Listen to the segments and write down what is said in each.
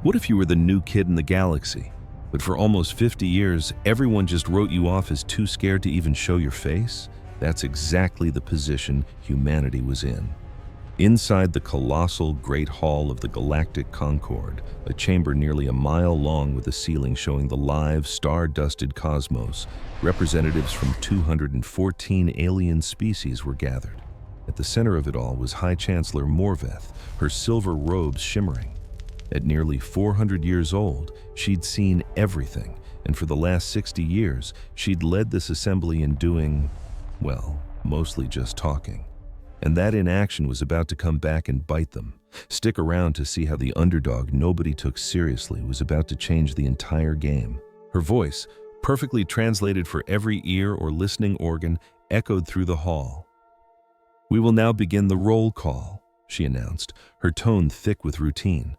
What if you were the new kid in the galaxy, but for almost 50 years, everyone just wrote you off as too scared to even show your face? That's exactly the position humanity was in. Inside the colossal Great Hall of the Galactic Concord, a chamber nearly a mile long with a ceiling showing the live, star-dusted cosmos, representatives from 214 alien species were gathered. At the center of it all was High Chancellor Morveth, her silver robes shimmering. At nearly 400 years old, she'd seen everything, and for the last 60 years, she'd led this assembly in doing, well, mostly just talking. And that inaction was about to come back and bite them. Stick around to see how the underdog nobody took seriously was about to change the entire game. Her voice, perfectly translated for every ear or listening organ, echoed through the hall. "We will now begin the roll call," she announced, her tone thick with routine.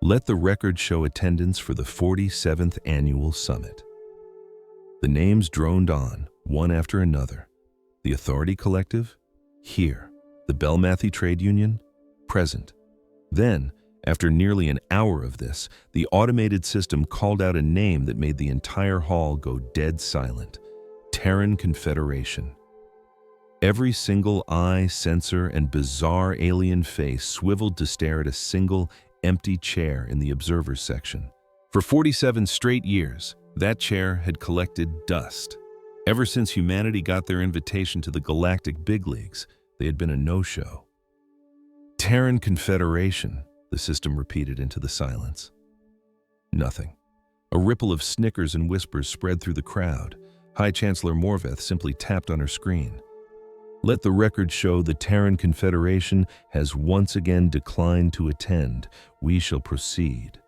"Let the record show attendance for the 47th Annual Summit." The names droned on, one after another. The Authority Collective? Here. The Belmathy Trade Union? Present. Then, after nearly an hour of this, the automated system called out a name that made the entire hall go dead silent. Terran Confederation. Every single eye, sensor, and bizarre alien face swiveled to stare at a single, empty chair in the observers section. For 47 straight years, that chair had collected dust. Ever since humanity got their invitation to the galactic big leagues, they had been a no-show. Terran Confederation, the system repeated into the silence. Nothing. A ripple of snickers and whispers spread through the crowd. High Chancellor Morveth simply tapped on her screen. "Let the record show the Terran Confederation has once again declined to attend. We shall proceed."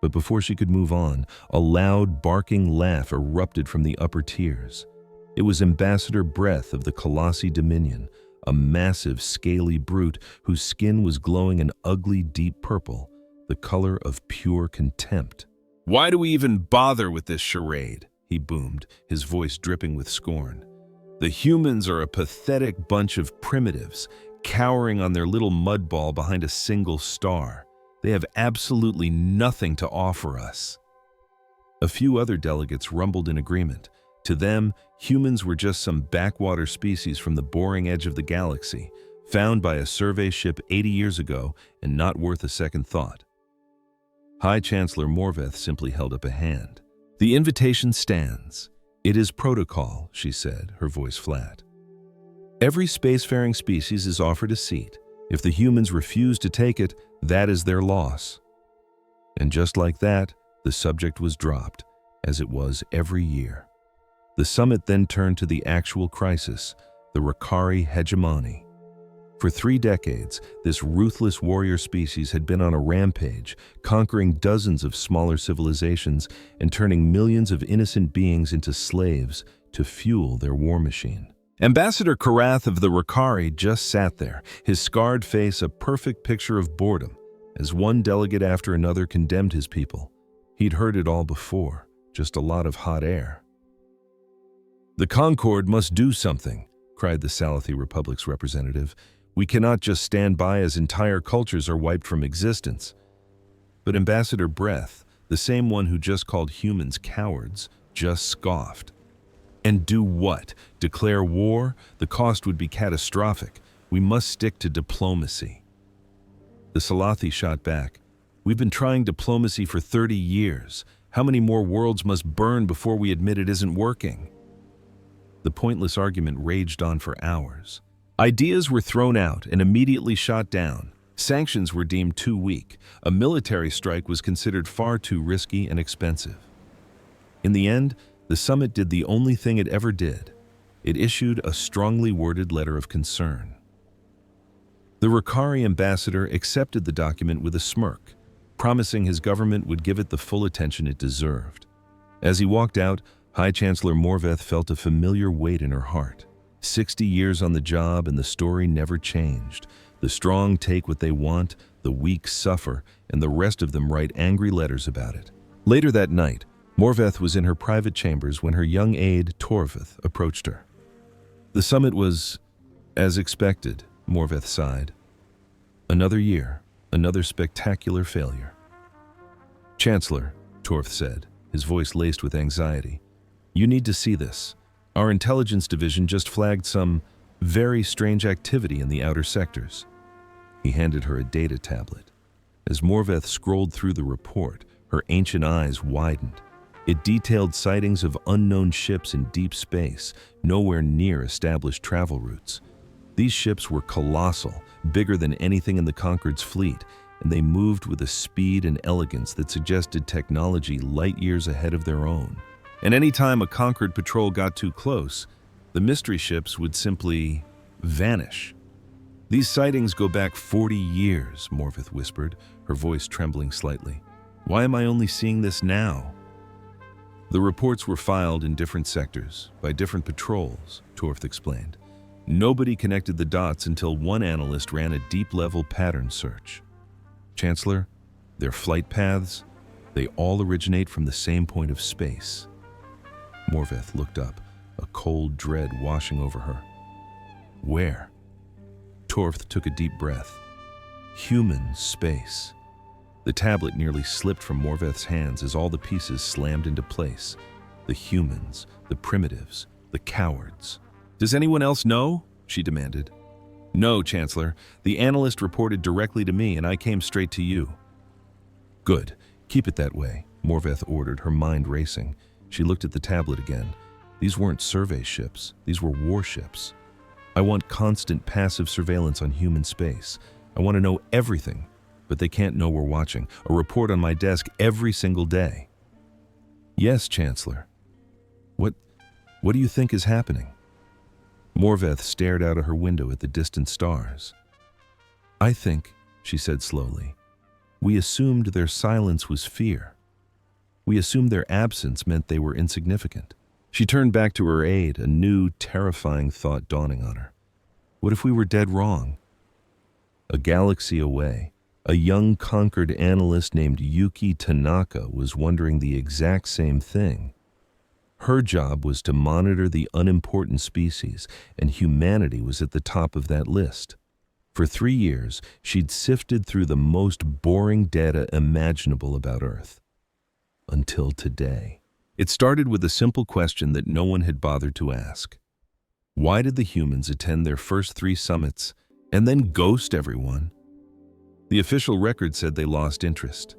But before she could move on, a loud, barking laugh erupted from the upper tiers. It was Ambassador Breath of the Colossi Dominion, a massive, scaly brute whose skin was glowing an ugly, deep purple, the color of pure contempt. "Why do we even bother with this charade?" he boomed, his voice dripping with scorn. "The humans are a pathetic bunch of primitives, cowering on their little mud ball behind a single star. They have absolutely nothing to offer us." A few other delegates rumbled in agreement. To them, humans were just some backwater species from the boring edge of the galaxy, found by a survey ship 80 years ago and not worth a second thought. High Chancellor Morveth simply held up a hand. "The invitation stands. It is protocol," she said, her voice flat. "Every spacefaring species is offered a seat. If the humans refuse to take it, that is their loss." And just like that, the subject was dropped, as it was every year. The summit then turned to the actual crisis, the Rakari hegemony. For 3 decades, this ruthless warrior species had been on a rampage, conquering dozens of smaller civilizations and turning millions of innocent beings into slaves to fuel their war machine. Ambassador Karath of the Rakari just sat there, his scarred face a perfect picture of boredom, as one delegate after another condemned his people. He'd heard it all before, just a lot of hot air. "The Concord must do something," cried the Salathi Republic's representative. "We cannot just stand by as entire cultures are wiped from existence." But Ambassador Breath, the same one who just called humans cowards, just scoffed. "And do what? Declare war? The cost would be catastrophic. We must stick to diplomacy." The Salathi shot back. "We've been trying diplomacy for 30 years. How many more worlds must burn before we admit it isn't working?" The pointless argument raged on for hours. Ideas were thrown out and immediately shot down. Sanctions were deemed too weak. A military strike was considered far too risky and expensive. In the end, the summit did the only thing it ever did. It issued a strongly worded letter of concern. The Rakari ambassador accepted the document with a smirk, promising his government would give it the full attention it deserved. As he walked out, High Chancellor Morveth felt a familiar weight in her heart. 60 years on the job and the story never changed. The strong take what they want, the weak suffer, and the rest of them write angry letters about it. Later that night, Morveth was in her private chambers when her young aide, Torveth, approached her. "The summit was as expected," Morveth sighed. "Another year, another spectacular failure." Chancellor, Torth said, his voice laced with anxiety, you need to see this. Our intelligence division just flagged some very strange activity in the outer sectors. He handed her a data tablet. As Morveth scrolled through the report, her ancient eyes widened. It detailed sightings of unknown ships in deep space, nowhere near established travel routes. These ships were colossal, bigger than anything in the Conquered's fleet, and they moved with a speed and elegance that suggested technology light years ahead of their own. And any time a Conquered patrol got too close, the mystery ships would simply vanish. These sightings go back 40 years, Morveth whispered, her voice trembling slightly. Why am I only seeing this now? The reports were filed in different sectors, by different patrols, Torth explained. Nobody connected the dots until one analyst ran a deep-level pattern search. Chancellor, their flight paths, they all originate from the same point of space. Morveth looked up, a cold dread washing over her. Where? Torth took a deep breath. Human space. The tablet nearly slipped from Morveth's hands as all the pieces slammed into place. The humans, the primitives, the cowards. Does anyone else know? She demanded. No, Chancellor. The analyst reported directly to me and I came straight to you. Good. Keep it that way, Morveth ordered, her mind racing. She looked at the tablet again. These weren't survey ships. These were warships. I want constant passive surveillance on human space. I want to know everything, but they can't know we're watching. A report on my desk every single day. Yes, Chancellor. What do you think is happening? Morveth stared out of her window at the distant stars. I think, she said slowly, we assumed their silence was fear. We assumed their absence meant they were insignificant. She turned back to her aide, a new, terrifying thought dawning on her. What if we were dead wrong? A galaxy away, a young Conquered analyst named Yuki Tanaka was wondering the exact same thing. Her job was to monitor the unimportant species, and humanity was at the top of that list. For 3 years, she'd sifted through the most boring data imaginable about Earth. Until today. It started with a simple question that no one had bothered to ask. Why did the humans attend their first 3 summits and then ghost everyone? The official record said they lost interest,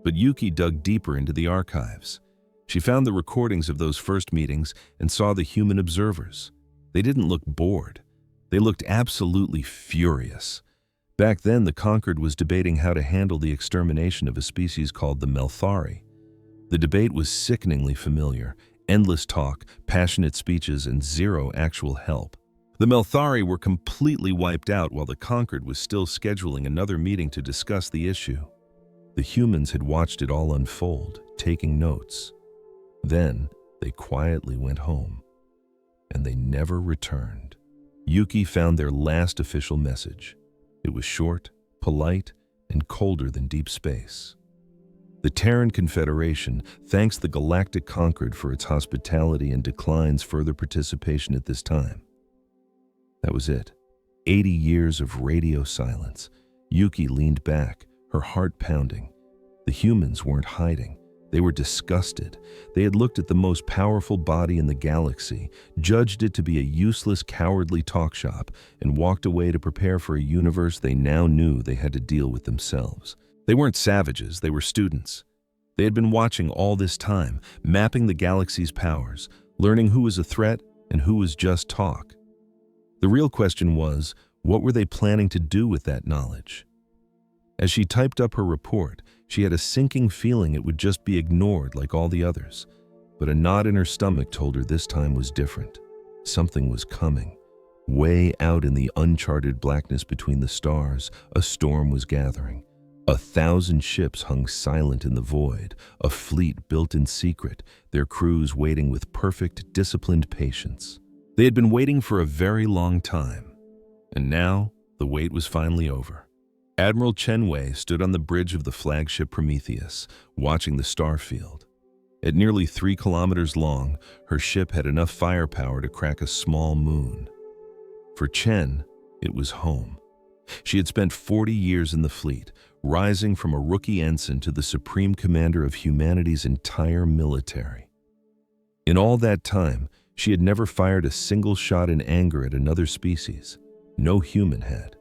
but Yuki dug deeper into the archives. She found the recordings of those first meetings and saw the human observers. They didn't look bored. They looked absolutely furious. Back then, the Conquered was debating how to handle the extermination of a species called the Melthari. The debate was sickeningly familiar. Endless talk, passionate speeches, and zero actual help. The Melthari were completely wiped out while the Conquered was still scheduling another meeting to discuss the issue. The humans had watched it all unfold, taking notes. Then, they quietly went home. And they never returned. Yuki found their last official message. It was short, polite, and colder than deep space. The Terran Confederation thanks the Galactic Conquered for its hospitality and declines further participation at this time. That was it. 80 years of radio silence. Yuki leaned back, her heart pounding. The humans weren't hiding. They were disgusted. They had looked at the most powerful body in the galaxy, judged it to be a useless, cowardly talk shop, and walked away to prepare for a universe they now knew they had to deal with themselves. They weren't savages, they were students. They had been watching all this time, mapping the galaxy's powers, learning who was a threat and who was just talk. The real question was, what were they planning to do with that knowledge? As she typed up her report, she had a sinking feeling it would just be ignored like all the others. But a knot in her stomach told her this time was different. Something was coming. Way out in the uncharted blackness between the stars, a storm was gathering. 1,000 ships hung silent in the void, a fleet built in secret, their crews waiting with perfect, disciplined patience. They had been waiting for a very long time, and now the wait was finally over. Admiral Chen Wei stood on the bridge of the flagship Prometheus, watching the starfield. At nearly 3 kilometers long, her ship had enough firepower to crack a small moon. For Chen, it was home. She had spent 40 years in the fleet, rising from a rookie ensign to the supreme commander of humanity's entire military. In all that time, she had never fired a single shot in anger at another species. No human had.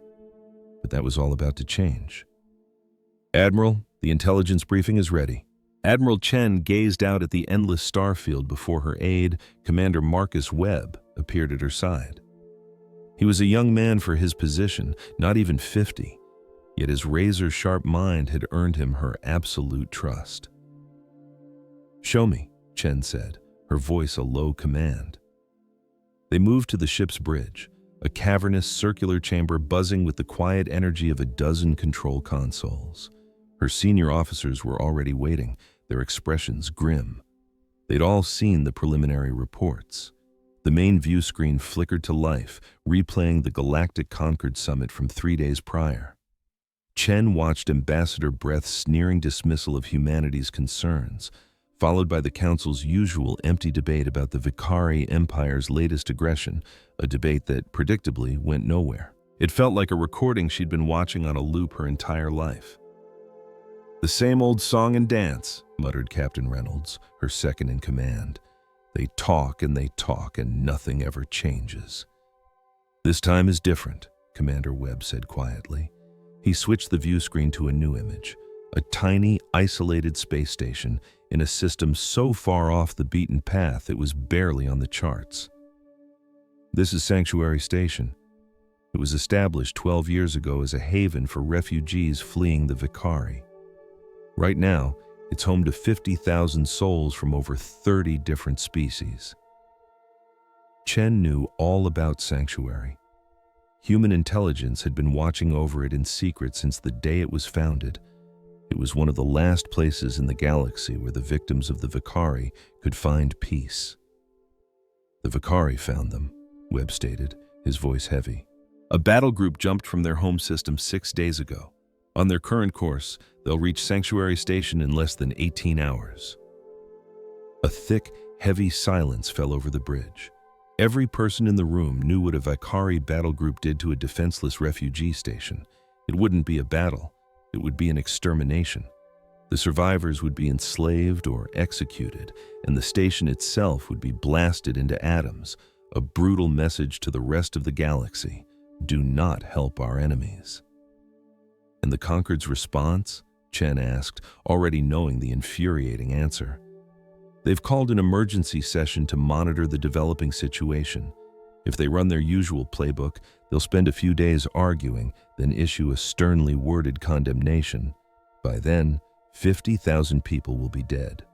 But that was all about to change. "Admiral, the intelligence briefing is ready." Admiral Chen gazed out at the endless starfield before her aide, Commander Marcus Webb, appeared at her side. He was a young man for his position, not even 50, yet his razor-sharp mind had earned him her absolute trust. "Show me," Chen said, her voice a low command. They moved to the ship's bridge, a cavernous circular chamber buzzing with the quiet energy of a dozen control consoles. Her senior officers were already waiting, their expressions grim. They'd all seen the preliminary reports. The main view screen flickered to life, replaying the Galactic Concord Summit from 3 days prior. Chen watched Ambassador Breath's sneering dismissal of humanity's concerns, followed by the Council's usual empty debate about the Vicari Empire's latest aggression, a debate that, predictably, went nowhere. It felt like a recording she'd been watching on a loop her entire life. "The same old song and dance," muttered Captain Reynolds, her second in command. They talk and nothing ever changes." "This time is different," Commander Webb said quietly. He switched the view screen to a new image, a tiny, isolated space station in a system so far off the beaten path it was barely on the charts. "This is Sanctuary Station. It was established 12 years ago as a haven for refugees fleeing the Vicari. Right now, it's home to 50,000 souls from over 30 different species." Chen knew all about Sanctuary. Human intelligence had been watching over it in secret since the day it was founded. It was one of the last places in the galaxy where the victims of the Vicari could find peace. "The Vicari found them," Webb stated, his voice heavy. "A battle group jumped from their home system 6 days ago. On their current course, they'll reach Sanctuary Station in less than 18 hours. A thick, heavy silence fell over the bridge. Every person in the room knew what a Vicari battle group did to a defenseless refugee station. It wouldn't be a battle. It would be an extermination. The survivors would be enslaved or executed, and the station itself would be blasted into atoms, a brutal message to the rest of the galaxy: do not help our enemies. "And the Concord's response?" Chen asked, already knowing the infuriating answer. "They've called an emergency session to monitor the developing situation. If they run their usual playbook, they'll spend a few days arguing, then issue a sternly worded condemnation. By then, 50,000 people will be dead."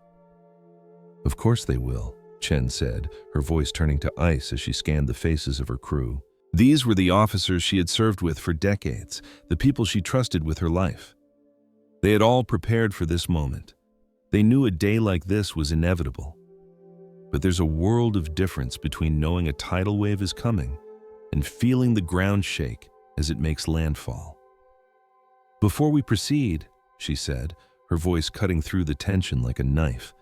"Of course they will," Chen said, her voice turning to ice as she scanned the faces of her crew. These were the officers she had served with for decades, the people she trusted with her life. They had all prepared for this moment. They knew a day like this was inevitable. But there's a world of difference between knowing a tidal wave is coming and feeling the ground shake as it makes landfall. "Before we proceed," she said, her voice cutting through the tension like a knife,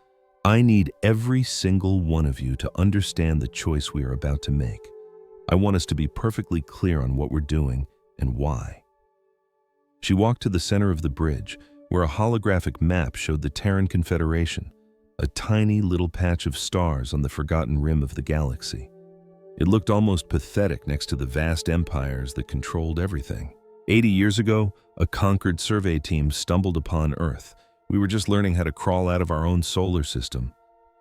"I need every single one of you to understand the choice we are about to make. I want us to be perfectly clear on what we're doing and why." She walked to the center of the bridge, where a holographic map showed the Terran Confederation, a tiny little patch of stars on the forgotten rim of the galaxy. It looked almost pathetic next to the vast empires that controlled everything. 80 years ago, a Concord survey team stumbled upon Earth. We were just learning how to crawl out of our own solar system.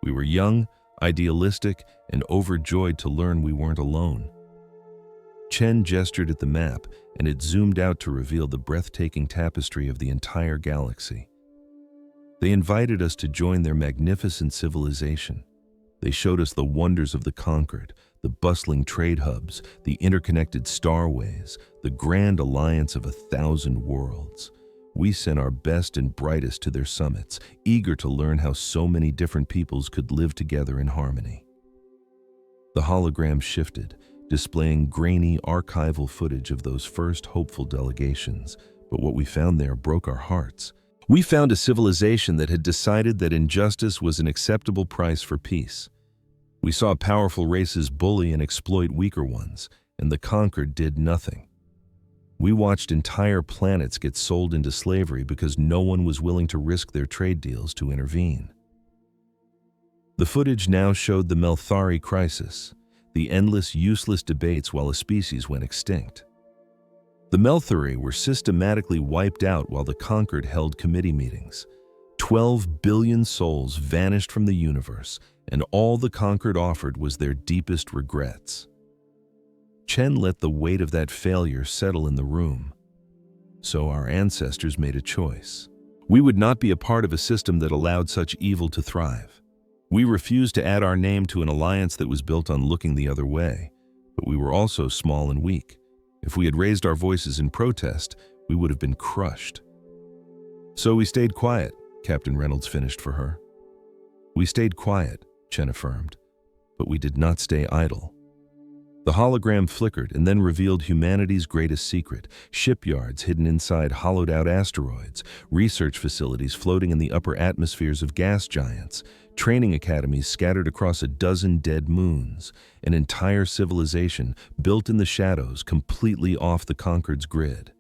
We were young, idealistic, and overjoyed to learn we weren't alone. Chen gestured at the map, and it zoomed out to reveal the breathtaking tapestry of the entire galaxy. They invited us to join their magnificent civilization. They showed us the wonders of the Concord, the bustling trade hubs, the interconnected starways, the grand alliance of 1,000 worlds. We sent our best and brightest to their summits, eager to learn how so many different peoples could live together in harmony. The hologram shifted, displaying grainy archival footage of those first hopeful delegations, but what we found there broke our hearts. We found a civilization that had decided that injustice was an acceptable price for peace. We saw powerful races bully and exploit weaker ones, and the Conquered did nothing. We watched entire planets get sold into slavery because no one was willing to risk their trade deals to intervene. The footage now showed the Melthari crisis, the endless, useless debates while a species went extinct. The Melthari were systematically wiped out while the conquered held committee meetings. 12 billion souls vanished from the universe, and all the conquered offered was their deepest regrets. Chen let the weight of that failure settle in the room. So our ancestors made a choice. We would not be a part of a system that allowed such evil to thrive. We refused to add our name to an alliance that was built on looking the other way, but we were also small and weak. If we had raised our voices in protest, we would have been crushed. So we stayed quiet, Captain Reynolds finished for her. We stayed quiet, Chen affirmed, but we did not stay idle. The hologram flickered and then revealed humanity's greatest secret: shipyards hidden inside hollowed-out asteroids, research facilities floating in the upper atmospheres of gas giants, training academies scattered across a dozen dead moons, an entire civilization built in the shadows, completely off the conquered's grid.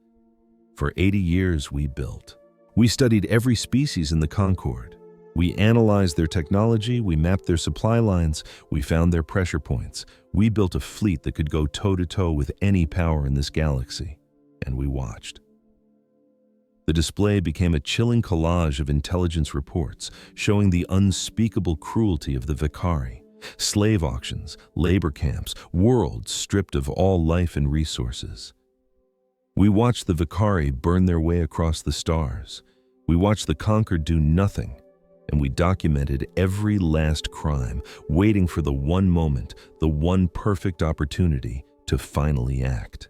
For 80 years we built. We studied every species in the Concord. We analyzed their technology, we mapped their supply lines, we found their pressure points. We built a fleet that could go toe-to-toe with any power in this galaxy, and we watched. The display became a chilling collage of intelligence reports showing the unspeakable cruelty of the Vicari. Slave auctions, labor camps, worlds stripped of all life and resources. We watched the Vicari burn their way across the stars. We watched the conquered do nothing, and we documented every last crime, waiting for the one moment, the one perfect opportunity to finally act.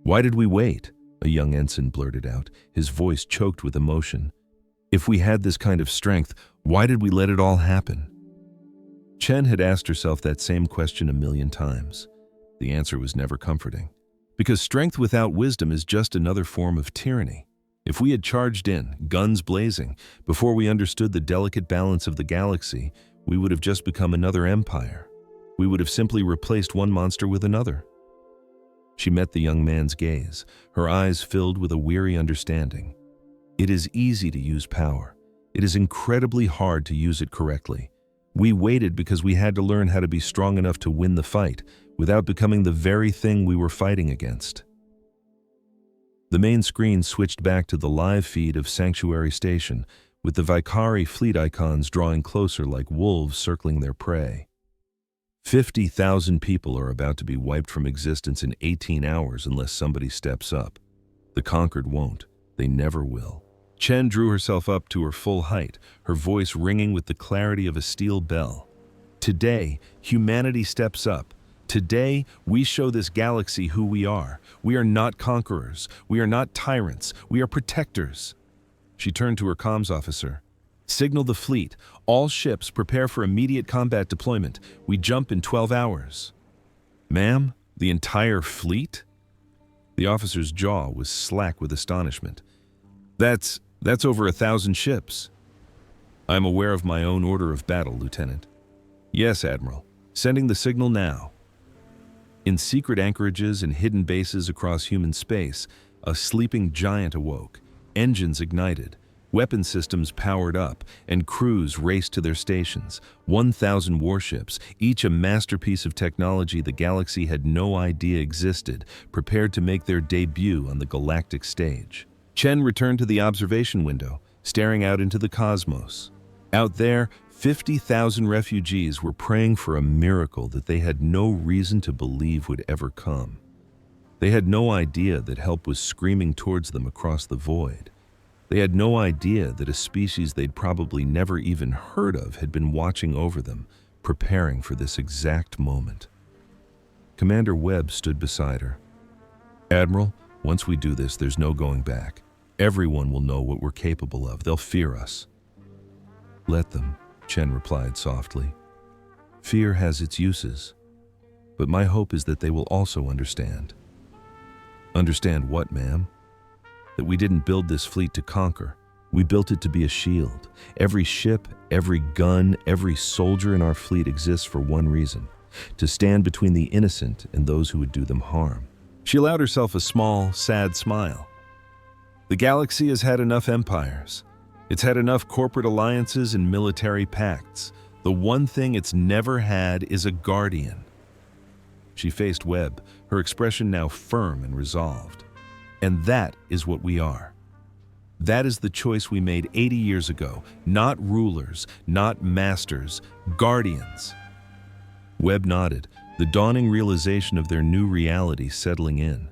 Why did we wait? A young ensign blurted out, his voice choked with emotion. If we had this kind of strength, why did we let it all happen? Chen had asked herself that same question a million times. The answer was never comforting. Because strength without wisdom is just another form of tyranny. If we had charged in, guns blazing, before we understood the delicate balance of the galaxy, we would have just become another empire. We would have simply replaced one monster with another. She met the young man's gaze, her eyes filled with a weary understanding. It is easy to use power. It is incredibly hard to use it correctly. We waited because we had to learn how to be strong enough to win the fight without becoming the very thing we were fighting against. The main screen switched back to the live feed of Sanctuary Station, with the Vicari fleet icons drawing closer like wolves circling their prey. 50,000 people are about to be wiped from existence in 18 hours unless somebody steps up. The conquered won't. They never will. Chen drew herself up to her full height, her voice ringing with the clarity of a steel bell. Today, humanity steps up. Today, we show this galaxy who we are. We are not conquerors. We are not tyrants. We are protectors. She turned to her comms officer. Signal the fleet. All ships prepare for immediate combat deployment. We jump in 12 hours. Ma'am, the entire fleet? The officer's jaw was slack with astonishment. That's over 1,000 ships. I'm aware of my own order of battle, Lieutenant. Yes, Admiral. Sending the signal now. In secret anchorages and hidden bases across human space, a sleeping giant awoke. Engines ignited. Weapon systems powered up, and crews raced to their stations. 1,000 warships, each a masterpiece of technology the galaxy had no idea existed, prepared to make their debut on the galactic stage. Chen returned to the observation window, staring out into the cosmos. Out there, 50,000 refugees were praying for a miracle that they had no reason to believe would ever come. They had no idea that help was screaming towards them across the void. They had no idea that a species they'd probably never even heard of had been watching over them, preparing for this exact moment. Commander Webb stood beside her. Admiral, once we do this, there's no going back. Everyone will know what we're capable of. They'll fear us. Let them, Chen replied softly. Fear has its uses, but my hope is that they will also understand. Understand what, ma'am? That we didn't build this fleet to conquer. We built it to be a shield. Every ship, every gun, every soldier in our fleet exists for one reason: to stand between the innocent and those who would do them harm. She allowed herself a small, sad smile. The galaxy has had enough empires. It's had enough corporate alliances and military pacts. The one thing it's never had is a guardian. She faced Webb, her expression now firm and resolved. And that is what we are. That is the choice we made 80 years ago. Not rulers, not masters, guardians. Webb nodded, the dawning realization of their new reality settling in.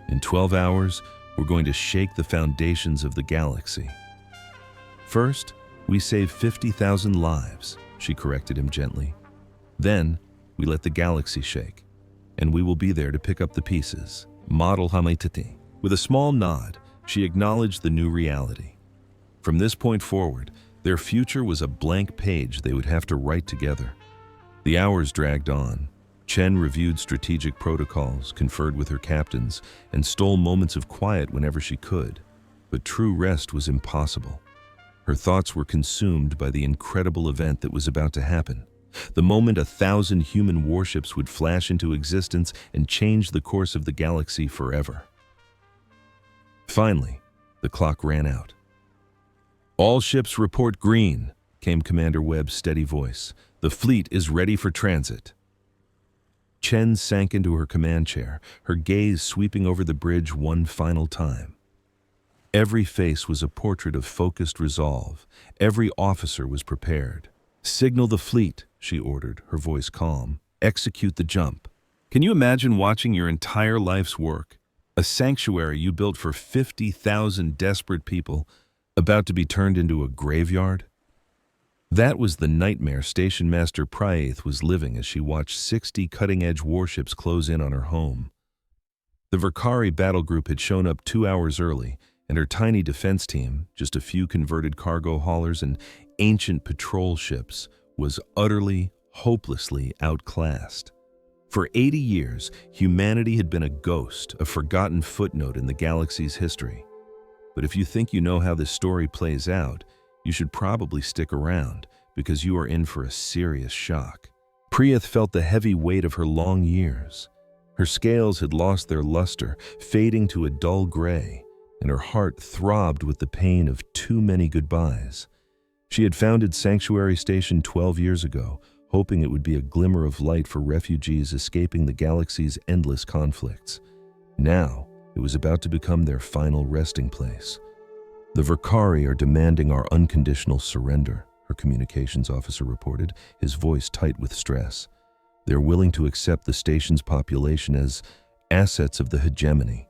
In 12 hours, we're going to shake the foundations of the galaxy. First, we save 50,000 lives, she corrected him gently. Then, we let the galaxy shake, and we will be there to pick up the pieces. Model Hamaititi. With a small nod, she acknowledged the new reality. From this point forward, their future was a blank page they would have to write together. The hours dragged on. Chen reviewed strategic protocols, conferred with her captains, and stole moments of quiet whenever she could. But true rest was impossible. Her thoughts were consumed by the incredible event that was about to happen. The moment 1,000 human warships would flash into existence and change the course of the galaxy forever. Finally, the clock ran out. "All ships report green," came Commander Webb's steady voice. "The fleet is ready for transit." Chen sank into her command chair, her gaze sweeping over the bridge one final time. Every face was a portrait of focused resolve. Every officer was prepared. "Signal the fleet," she ordered, her voice calm. "Execute the jump." Can you imagine watching your entire life's work, a sanctuary you built for 50,000 desperate people, about to be turned into a graveyard? That was the nightmare Station Master Priath was living as she watched 60 cutting-edge warships close in on her home. The Verkari battle group had shown up 2 hours early, and her tiny defense team, just a few converted cargo haulers and ancient patrol ships, was utterly, hopelessly outclassed. For 80 years, humanity had been a ghost, a forgotten footnote in the galaxy's history. But if you think you know how this story plays out, you should probably stick around, because you are in for a serious shock. Priath felt the heavy weight of her long years. Her scales had lost their luster, fading to a dull gray, and her heart throbbed with the pain of too many goodbyes. She had founded Sanctuary Station 12 years ago, hoping it would be a glimmer of light for refugees escaping the galaxy's endless conflicts. Now, it was about to become their final resting place. "The Verkari are demanding our unconditional surrender," her communications officer reported, his voice tight with stress. "They're willing to accept the station's population as assets of the hegemony."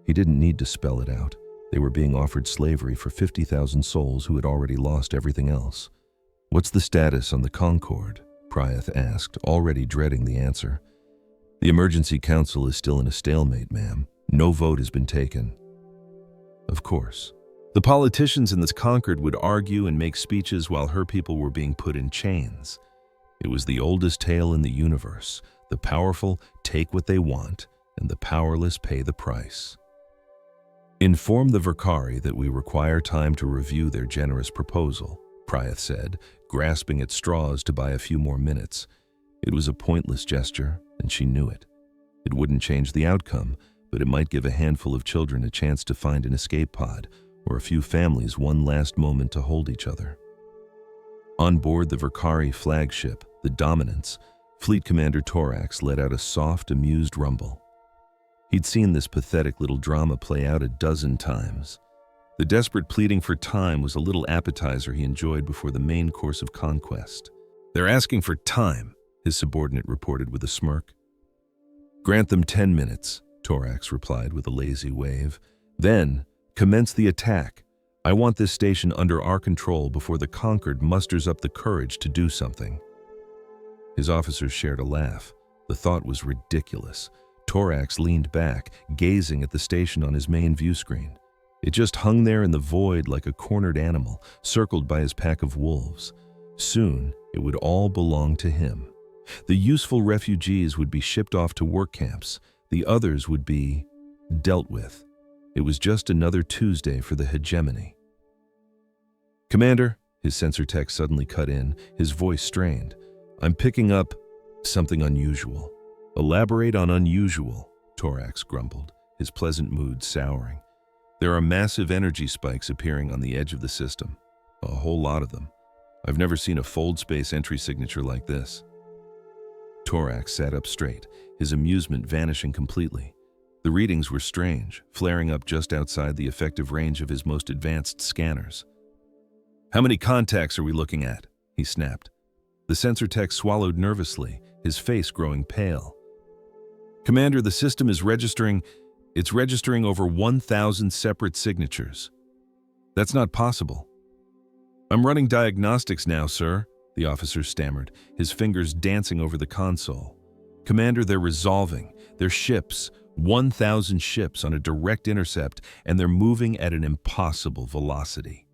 He didn't need to spell it out. They were being offered slavery for 50,000 souls who had already lost everything else. "What's the status on the Concorde?" Priath asked, already dreading the answer. "The Emergency Council is still in a stalemate, ma'am. No vote has been taken." Of course. The politicians in this Concorde would argue and make speeches while her people were being put in chains. It was the oldest tale in the universe. The powerful take what they want, and the powerless pay the price. "Inform the Verkari that we require time to review their generous proposal," Priath said, grasping at straws to buy a few more minutes. It was a pointless gesture, and she knew it. It wouldn't change the outcome, but it might give a handful of children a chance to find an escape pod, or a few families one last moment to hold each other. On board the Verkari flagship, the Dominance, Fleet Commander Torax let out a soft, amused rumble. He'd seen this pathetic little drama play out a dozen times. The desperate pleading for time was a little appetizer he enjoyed before the main course of conquest. "They're asking for time," his subordinate reported with a smirk. "Grant them 10 minutes, Torax replied with a lazy wave. "Then, commence the attack. I want this station under our control before the Conquered musters up the courage to do something." His officers shared a laugh. The thought was ridiculous. Torax leaned back, gazing at the station on his main view screen. It just hung there in the void like a cornered animal, circled by his pack of wolves. Soon, it would all belong to him. The useful refugees would be shipped off to work camps. The others would be dealt with. It was just another Tuesday for the hegemony. "Commander," his sensor tech suddenly cut in, his voice strained. "I'm picking up something unusual." "Elaborate on unusual," Torax grumbled, his pleasant mood souring. "There are massive energy spikes appearing on the edge of the system. A whole lot of them. I've never seen a fold space entry signature like this." Torax sat up straight, his amusement vanishing completely. The readings were strange, flaring up just outside the effective range of his most advanced scanners. "How many contacts are we looking at?" he snapped. The sensor tech swallowed nervously, his face growing pale. "Commander, the system is registering over 1,000 separate signatures. That's not possible." "I'm running diagnostics now, sir," the officer stammered, his fingers dancing over the console. "Commander, they're resolving. They're ships, 1,000 ships on a direct intercept, and they're moving at an impossible velocity."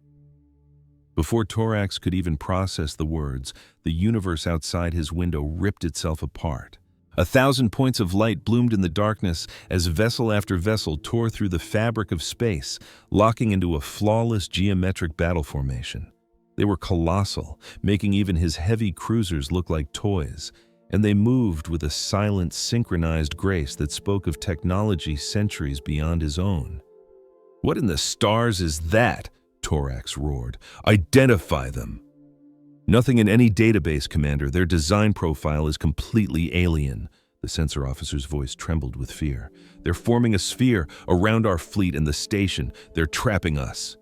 Before Torax could even process the words, the universe outside his window ripped itself apart. 1,000 points of light bloomed in the darkness as vessel after vessel tore through the fabric of space, locking into a flawless geometric battle formation. They were colossal, making even his heavy cruisers look like toys, and they moved with a silent, synchronized grace that spoke of technology centuries beyond his own. "What in the stars is that?" Torax roared. "Identify them!" "Nothing in any database, Commander. Their design profile is completely alien." The sensor officer's voice trembled with fear. "They're forming a sphere around our fleet and the station. They're trapping us."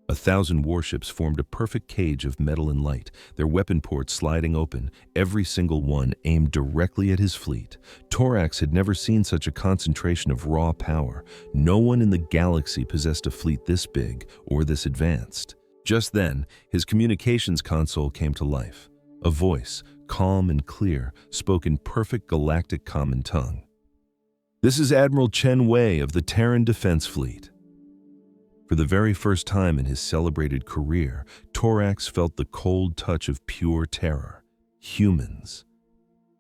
1,000 warships formed a perfect cage of metal and light, their weapon ports sliding open, every single one aimed directly at his fleet. Torax had never seen such a concentration of raw power. No one in the galaxy possessed a fleet this big or this advanced. Just then, his communications console came to life. A voice, calm and clear, spoke in perfect galactic common tongue. "This is Admiral Chen Wei of the Terran Defense Fleet." For the very first time in his celebrated career, Torax felt the cold touch of pure terror. Humans.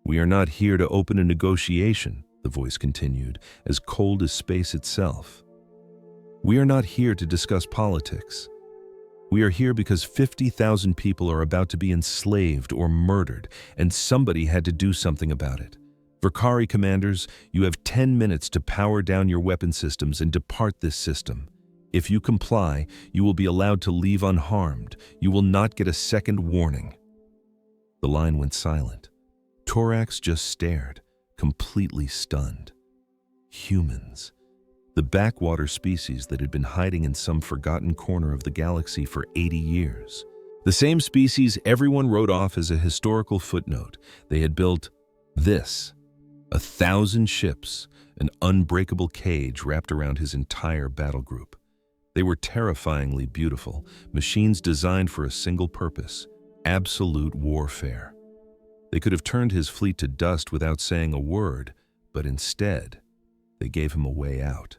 "We are not here to open a negotiation," the voice continued, as cold as space itself. "We are not here to discuss politics. We are here because 50,000 people are about to be enslaved or murdered, and somebody had to do something about it. Vakari commanders, you have 10 minutes to power down your weapon systems and depart this system. If you comply, you will be allowed to leave unharmed. You will not get a second warning." The line went silent. Torax just stared, completely stunned. Humans. The backwater species that had been hiding in some forgotten corner of the galaxy for 80 years. The same species everyone wrote off as a historical footnote. They had built this. 1,000 ships, an unbreakable cage wrapped around his entire battle group. They were terrifyingly beautiful, machines designed for a single purpose: absolute warfare. They could have turned his fleet to dust without saying a word, but instead, they gave him a way out.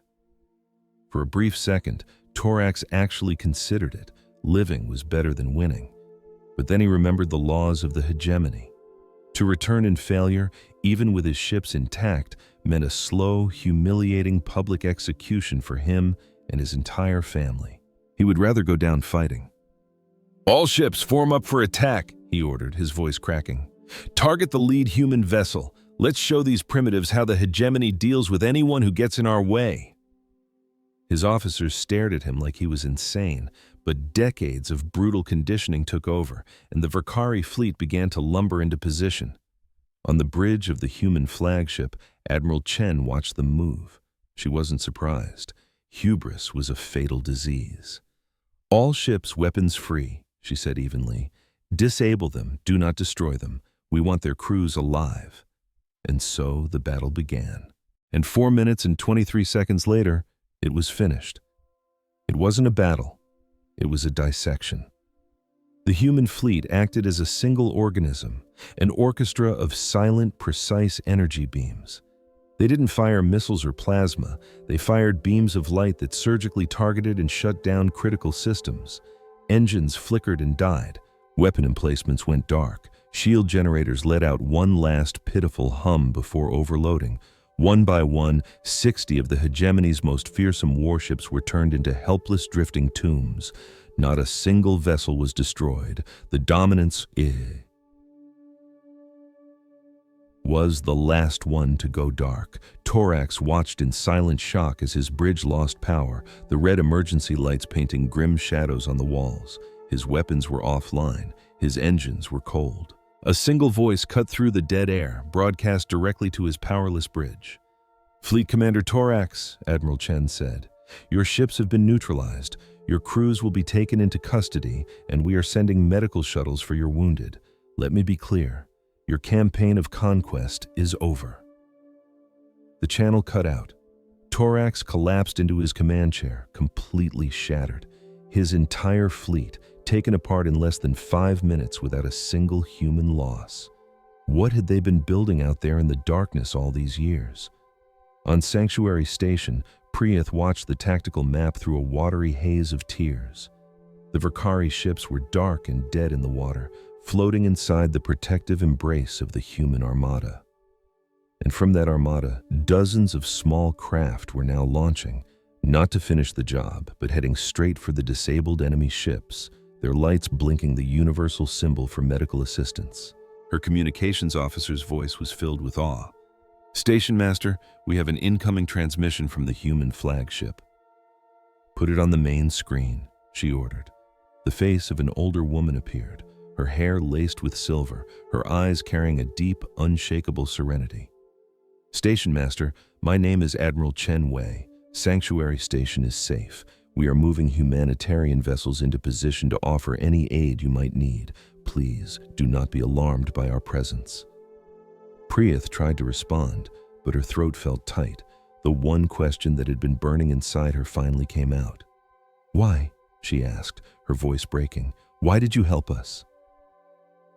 For a brief second, Torax actually considered it. Living was better than winning. But then he remembered the laws of the hegemony. To return in failure, even with his ships intact, meant a slow, humiliating public execution for him and his entire family. He would rather go down fighting. "All ships form up for attack," he ordered, his voice cracking. "Target the lead human vessel. Let's show these primitives how the hegemony deals with anyone who gets in our way." His officers stared at him like he was insane, but decades of brutal conditioning took over, and the Vakari fleet began to lumber into position. On the bridge of the human flagship, Admiral Chen watched them move. She wasn't surprised. Hubris was a fatal disease. "All ships weapons free," she said evenly. "Disable them, do not destroy them. We want their crews alive." And so the battle began. And 4 minutes and 23 seconds later, it was finished. It wasn't a battle. It was a dissection. The human fleet acted as a single organism, an orchestra of silent, precise energy beams. They didn't fire missiles or plasma. They fired beams of light that surgically targeted and shut down critical systems. Engines flickered and died. Weapon emplacements went dark. Shield generators let out one last pitiful hum before overloading. One by one, 60 of the hegemony's most fearsome warships were turned into helpless drifting tombs. Not a single vessel was destroyed. The dominance was the last one to go dark. Torax watched in silent shock as his bridge lost power, the red emergency lights painting grim shadows on the walls. His weapons were offline, his engines were cold. A single voice cut through the dead air, broadcast directly to his powerless bridge. "Fleet Commander Torax," Admiral Chen said, "your ships have been neutralized. Your crews will be taken into custody, and we are sending medical shuttles for your wounded. Let me be clear. Your campaign of conquest is over." The channel cut out. Torax collapsed into his command chair, completely shattered. His entire fleet taken apart in less than 5 minutes without a single human loss. What had they been building out there in the darkness all these years? On Sanctuary Station, Priyeth watched the tactical map through a watery haze of tears. The Vakari ships were dark and dead in the water, floating inside the protective embrace of the human armada. And from that armada, dozens of small craft were now launching, not to finish the job, but heading straight for the disabled enemy ships, their lights blinking the universal symbol for medical assistance. Her communications officer's voice was filled with awe. "Station Master, we have an incoming transmission from the human flagship." "Put it on the main screen," she ordered. The face of an older woman appeared, her hair laced with silver, her eyes carrying a deep, unshakable serenity. "Station Master, my name is Admiral Chen Wei. Sanctuary Station is safe. We are moving humanitarian vessels into position to offer any aid you might need. Please do not be alarmed by our presence." Priyeth tried to respond, but her throat felt tight. The one question that had been burning inside her finally came out. "Why?" she asked, her voice breaking. "Why did you help us?"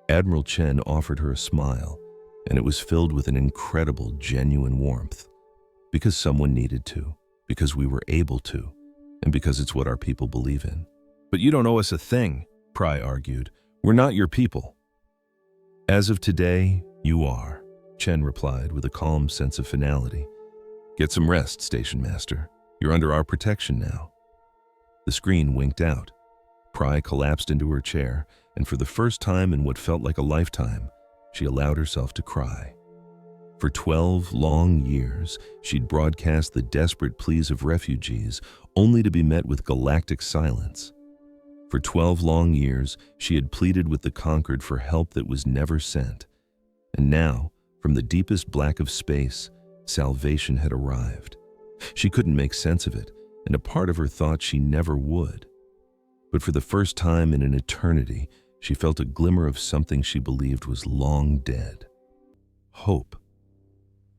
Admiral Chen offered her a smile, and it was filled with an incredible, genuine warmth. "Because someone needed to, because we were able to, and because it's what our people believe in." "But you don't owe us a thing," Pry argued. "We're not your people." "As of today, you are," Chen replied with a calm sense of finality. "Get some rest, Station Master. You're under our protection now." The screen winked out. Pry collapsed into her chair, and for the first time in what felt like a lifetime, she allowed herself to cry. For 12 long years, she'd broadcast the desperate pleas of refugees, only to be met with galactic silence. For 12 long years, she had pleaded with the conquered for help that was never sent. And now, from the deepest black of space, salvation had arrived. She couldn't make sense of it, and a part of her thought she never would. But for the first time in an eternity, she felt a glimmer of something she believed was long dead. Hope.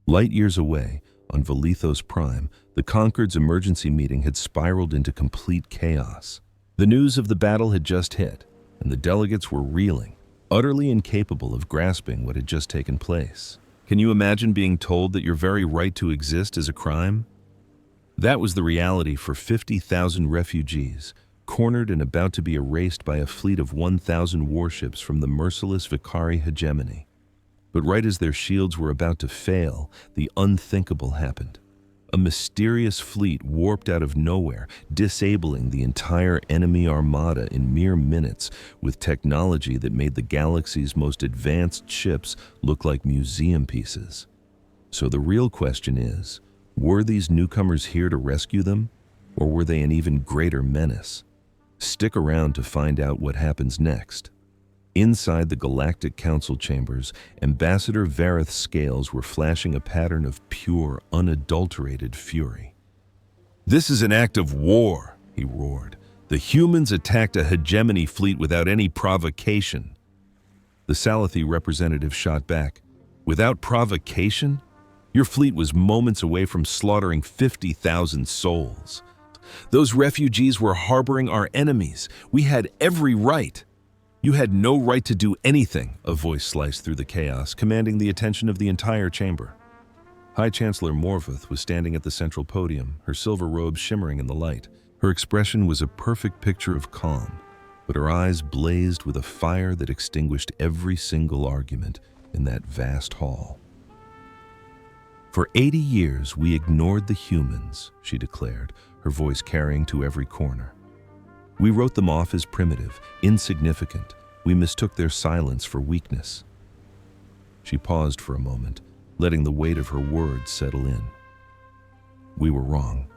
Light years away, on Valithos Prime, the Concord's emergency meeting had spiraled into complete chaos. The news of the battle had just hit, and the delegates were reeling, utterly incapable of grasping what had just taken place. Can you imagine being told that your very right to exist is a crime? That was the reality for 50,000 refugees, cornered and about to be erased by a fleet of 1,000 warships from the merciless Vakari hegemony. But right as their shields were about to fail, the unthinkable happened. A mysterious fleet warped out of nowhere, disabling the entire enemy armada in mere minutes with technology that made the galaxy's most advanced ships look like museum pieces. So the real question is, were these newcomers here to rescue them, or were they an even greater menace? Stick around to find out what happens next. Inside the Galactic Council chambers, Ambassador Vareth's scales were flashing a pattern of pure, unadulterated fury. "This is an act of war," he roared. "The humans attacked a hegemony fleet without any provocation." The Salathi representative shot back. "Without provocation? Your fleet was moments away from slaughtering 50,000 souls. Those refugees were harboring our enemies. We had every right." "You had no right to do anything," a voice sliced through the chaos, commanding the attention of the entire chamber. High Chancellor Morvath was standing at the central podium, her silver robe shimmering in the light. Her expression was a perfect picture of calm, but her eyes blazed with a fire that extinguished every single argument in that vast hall. "For 80 years, we ignored the humans," she declared, her voice carrying to every corner. "We wrote them off as primitive, insignificant. We mistook their silence for weakness." She paused for a moment, letting the weight of her words settle in. We were wrong.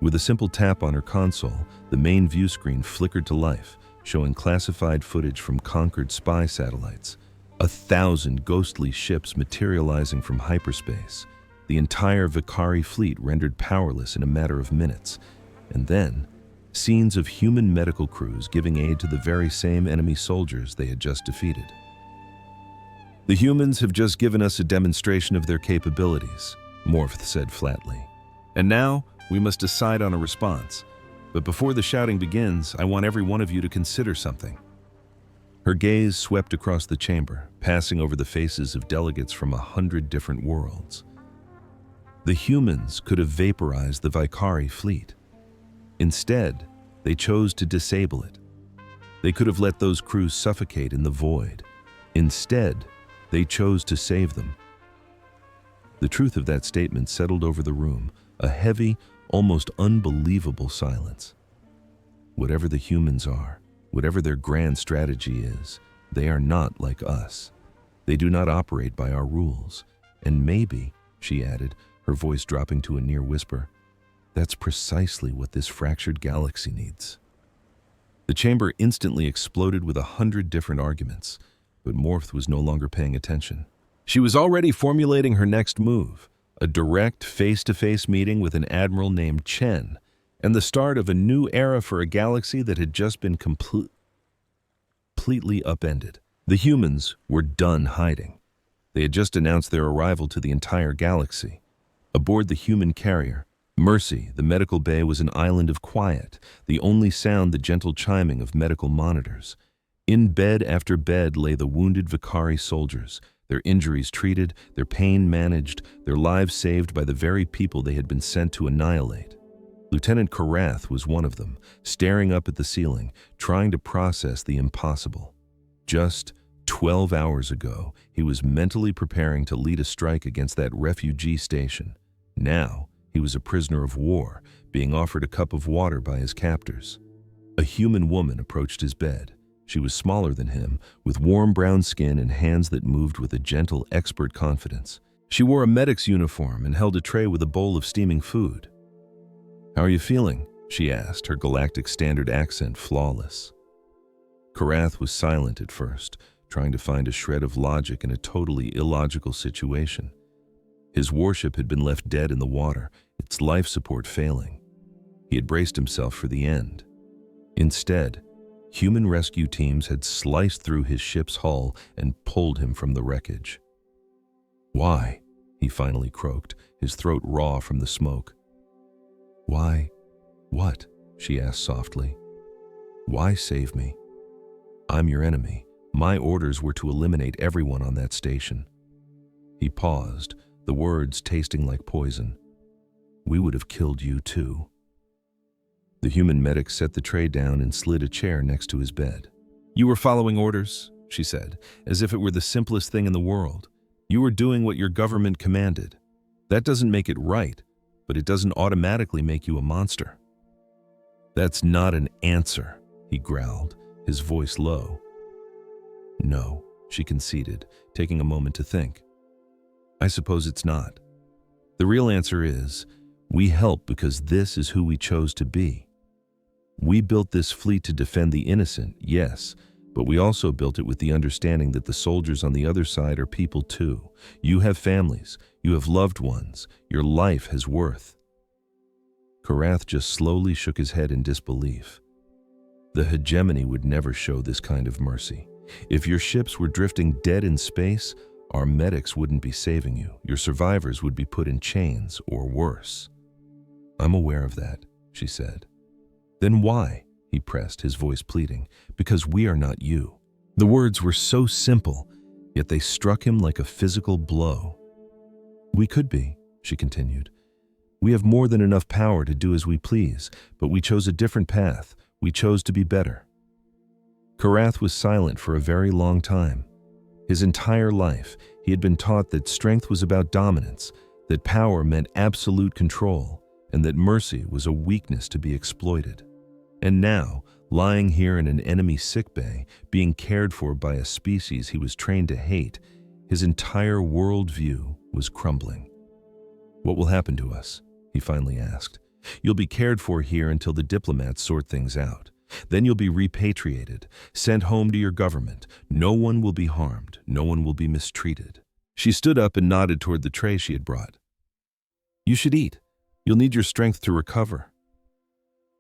With a simple tap on her console, the main view screen flickered to life, showing classified footage from conquered spy satellites, 1,000 ghostly ships materializing from hyperspace, the entire Vicari fleet rendered powerless in a matter of minutes, and then scenes of human medical crews giving aid to the very same enemy soldiers they had just defeated. "The humans have just given us a demonstration of their capabilities," Morph said flatly. "And now we must decide on a response. But before the shouting begins, I want every one of you to consider something." Her gaze swept across the chamber, passing over the faces of delegates from 100 different worlds. The humans could have vaporized the Vicari fleet. Instead, they chose to disable it. They could have let those crews suffocate in the void. Instead, they chose to save them. The truth of that statement settled over the room, a heavy, almost unbelievable silence. Whatever the humans are, whatever their grand strategy is, they are not like us. They do not operate by our rules. And maybe, she added, her voice dropping to a near whisper, that's precisely what this fractured galaxy needs. The chamber instantly exploded with 100 different arguments, but Morph was no longer paying attention. She was already formulating her next move, a direct face-to-face meeting with an admiral named Chen, and the start of a new era for a galaxy that had just been completely upended. The humans were done hiding. They had just announced their arrival to the entire galaxy. Aboard the human carrier, Mercy, the medical bay was an island of quiet, the only sound the gentle chiming of medical monitors. In bed after bed lay the wounded Vicari soldiers, their injuries treated, their pain managed, their lives saved by the very people they had been sent to annihilate. Lieutenant Karath was one of them, staring up at the ceiling, trying to process the impossible. Just 12 hours ago, he was mentally preparing to lead a strike against that refugee station. Now, he was a prisoner of war, being offered a cup of water by his captors. A human woman approached his bed. She was smaller than him, with warm brown skin and hands that moved with a gentle, expert confidence. She wore a medic's uniform and held a tray with a bowl of steaming food. "How are you feeling?" she asked, her galactic standard accent flawless. Karath was silent at first, trying to find a shred of logic in a totally illogical situation. His warship had been left dead in the water, its life support failing. He had braced himself for the end. Instead, human rescue teams had sliced through his ship's hull and pulled him from the wreckage. "Why?" he finally croaked, his throat raw from the smoke. "Why? What?" she asked softly. "Why save me? I'm your enemy. My orders were to eliminate everyone on that station." He paused, the words tasting like poison. "We would have killed you too." The human medic set the tray down and slid a chair next to his bed. "You were following orders," she said, as if it were the simplest thing in the world. "You were doing what your government commanded. That doesn't make it right, but it doesn't automatically make you a monster." "That's not an answer," he growled, his voice low. "No," she conceded, taking a moment to think. "I suppose it's not. The real answer is, we help because this is who we chose to be. We built this fleet to defend the innocent, yes, but we also built it with the understanding that the soldiers on the other side are people too. You have families, you have loved ones, your life has worth." Karath just slowly shook his head in disbelief. The hegemony would never show this kind of mercy. If your ships were drifting dead in space, our medics wouldn't be saving you. Your survivors would be put in chains or worse. "I'm aware of that," she said. "Then why?" he pressed, his voice pleading. "Because we are not you." The words were so simple, yet they struck him like a physical blow. "We could be," she continued. "We have more than enough power to do as we please, but we chose a different path. We chose to be better." Karath was silent for a very long time. His entire life, he had been taught that strength was about dominance, that power meant absolute control, and that mercy was a weakness to be exploited. And now, lying here in an enemy sickbay, being cared for by a species he was trained to hate, His entire worldview was crumbling. "What will happen to us?" he finally asked. "You'll be cared for here until the diplomats sort things out. Then you'll be repatriated, sent home to your government. No one will be harmed. No one will be mistreated." She stood up and nodded toward the tray she had brought. "You should eat. You'll need your strength to recover."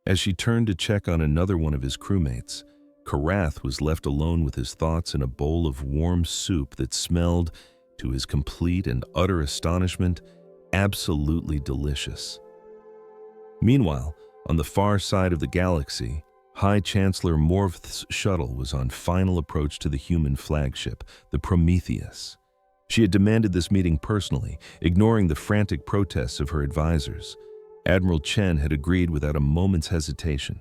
As she turned to check on another one of his crewmates, Karath was left alone with his thoughts in a bowl of warm soup that smelled, to his complete and utter astonishment, absolutely delicious. Meanwhile, on the far side of the galaxy, High Chancellor Morvth's shuttle was on final approach to the human flagship, the Prometheus. She had demanded this meeting personally, ignoring the frantic protests of her advisors. Admiral Chen had agreed without a moment's hesitation.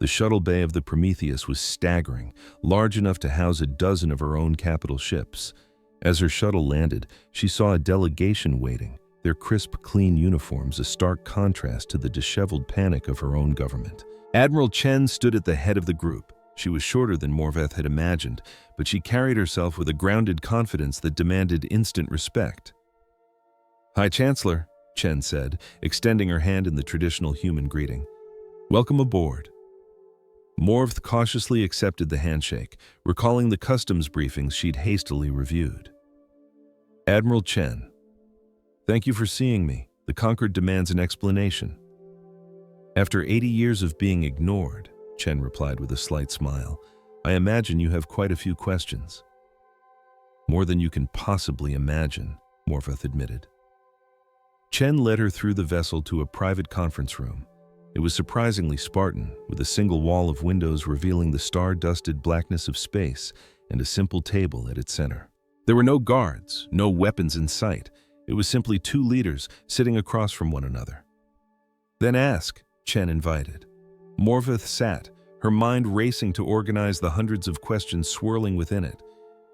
The shuttle bay of the Prometheus was staggering, large enough to house a dozen of her own capital ships. As her shuttle landed, she saw a delegation waiting, their crisp, clean uniforms a stark contrast to the disheveled panic of her own government. Admiral Chen stood at the head of the group. She was shorter than Morveth had imagined, but she carried herself with a grounded confidence that demanded instant respect. "High Chancellor," Chen said, extending her hand in the traditional human greeting. "Welcome aboard." Morveth cautiously accepted the handshake, recalling the customs briefings she'd hastily reviewed. "Admiral Chen, thank you for seeing me. The Conquered demands an explanation." "After 80 years of being ignored," Chen replied with a slight smile, "I imagine you have quite a few questions." "More than you can possibly imagine," Morveth admitted. Chen led her through the vessel to a private conference room. It was surprisingly Spartan, with a single wall of windows revealing the star-dusted blackness of space and a simple table at its center. There were no guards, no weapons in sight. It was simply two leaders sitting across from one another. "Then ask," Chen invited. Morveth sat, her mind racing to organize the hundreds of questions swirling within it.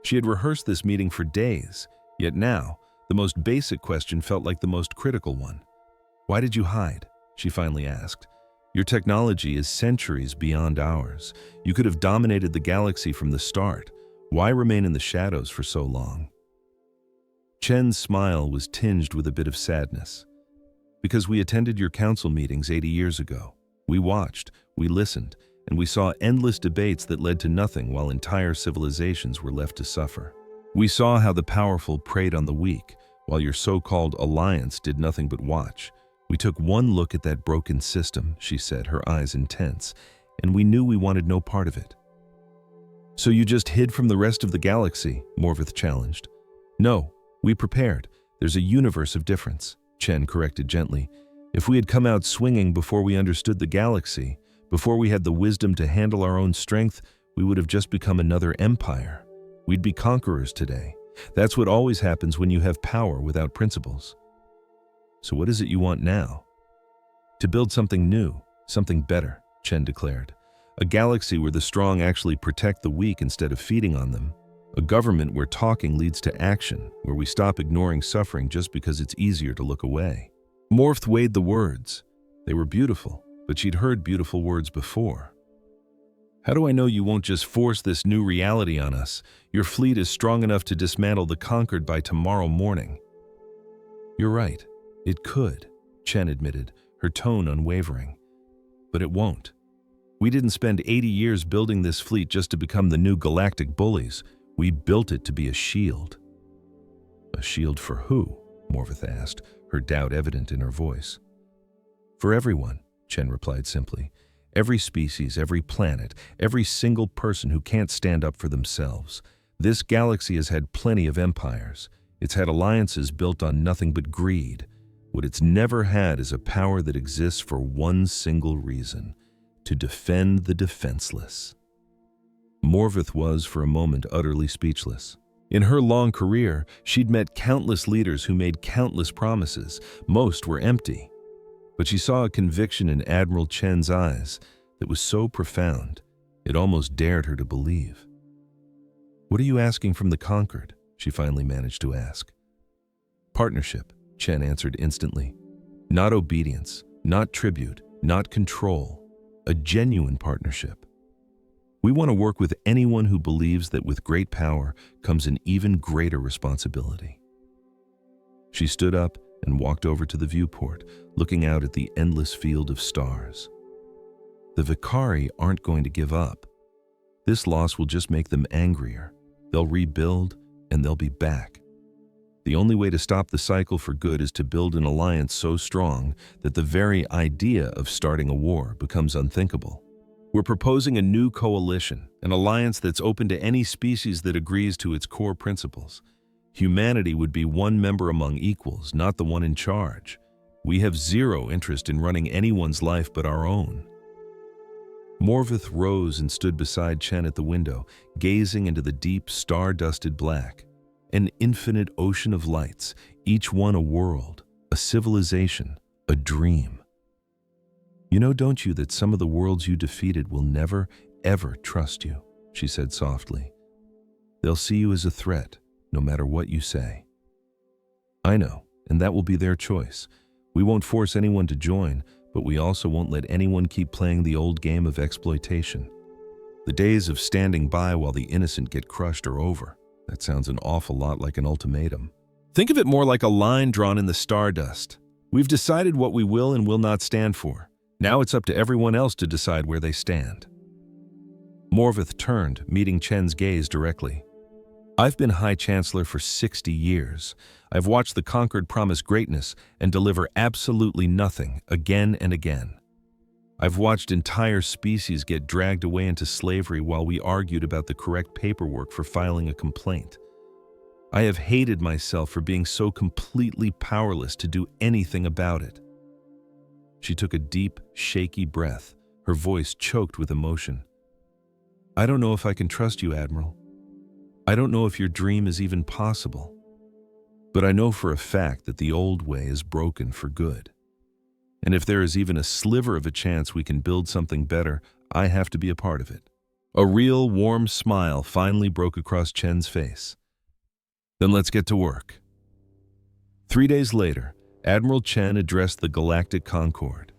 She had rehearsed this meeting for days, yet now, the most basic question felt like the most critical one. "Why did you hide?" she finally asked. "Your technology is centuries beyond ours. You could have dominated the galaxy from the start. Why remain in the shadows for so long?" Chen's smile was tinged with a bit of sadness. "Because we attended your council meetings 80 years ago. We watched, we listened, and we saw endless debates that led to nothing while entire civilizations were left to suffer. We saw how the powerful preyed on the weak, while your so-called alliance did nothing but watch. We took one look at that broken system," she said, her eyes intense, "and we knew we wanted no part of it." "So you just hid from the rest of the galaxy?" Morveth challenged. "No, we prepared. There's a universe of difference," Chen corrected gently. "If we had come out swinging before we understood the galaxy, before we had the wisdom to handle our own strength, we would have just become another empire. We'd be conquerors today. That's what always happens when you have power without principles." "So what is it you want now?" "To build something new, something better," Chen declared. "A galaxy where the strong actually protect the weak instead of feeding on them. A government where talking leads to action, where we stop ignoring suffering just because it's easier to look away." Morveth weighed the words. They were beautiful, but she'd heard beautiful words before. "How do I know you won't just force this new reality on us? Your fleet is strong enough to dismantle the Conquered by tomorrow morning." "You're right. It could," Chen admitted, her tone unwavering. "But it won't. We didn't spend 80 years building this fleet just to become the new galactic bullies. We built it to be a shield." "A shield for who?" Morveth asked, her doubt evident in her voice. "For everyone," Chen replied simply. "Every species, every planet, every single person who can't stand up for themselves. This galaxy has had plenty of empires. It's had alliances built on nothing but greed. What it's never had is a power that exists for one single reason: to defend the defenseless." Morveth was, for a moment, utterly speechless. In her long career, she'd met countless leaders who made countless promises. Most were empty. But she saw a conviction in Admiral Chen's eyes that was so profound, it almost dared her to believe. "What are you asking from the Conquered?" she finally managed to ask. "Partnership," Chen answered instantly. "Not obedience, not tribute, not control. A genuine partnership." We want to work with anyone who believes that with great power comes an even greater responsibility. She stood up and walked over to the viewport, looking out at the endless field of stars. The Vicari aren't going to give up. This loss will just make them angrier. They'll rebuild, and they'll be back. The only way to stop the cycle for good is to build an alliance so strong that the very idea of starting a war becomes unthinkable. We're proposing a new coalition, an alliance that's open to any species that agrees to its core principles. Humanity would be one member among equals, not the one in charge. We have zero interest in running anyone's life but our own. Morvith rose and stood beside Chen at the window, gazing into the deep, star-dusted black. An infinite ocean of lights, each one a world, a civilization, a dream. You know, don't you, that some of the worlds you defeated will never, ever trust you, she said softly. They'll see you as a threat, no matter what you say. I know, and that will be their choice. We won't force anyone to join, but we also won't let anyone keep playing the old game of exploitation. The days of standing by while the innocent get crushed are over. That sounds an awful lot like an ultimatum. Think of it more like a line drawn in the stardust. We've decided what we will and will not stand for. Now it's up to everyone else to decide where they stand. Morvith turned, meeting Chen's gaze directly. I've been High Chancellor for 60 years. I've watched the conquered promise greatness and deliver absolutely nothing again and again. I've watched entire species get dragged away into slavery while we argued about the correct paperwork for filing a complaint. I have hated myself for being so completely powerless to do anything about it. She took a deep, shaky breath, her voice choked with emotion. I don't know if I can trust you, Admiral. I don't know if your dream is even possible. But I know for a fact that the old way is broken for good. And if there is even a sliver of a chance we can build something better, I have to be a part of it. A real warm smile finally broke across Chen's face. Then let's get to work. 3 days later, Admiral Chen addressed the Galactic Concord.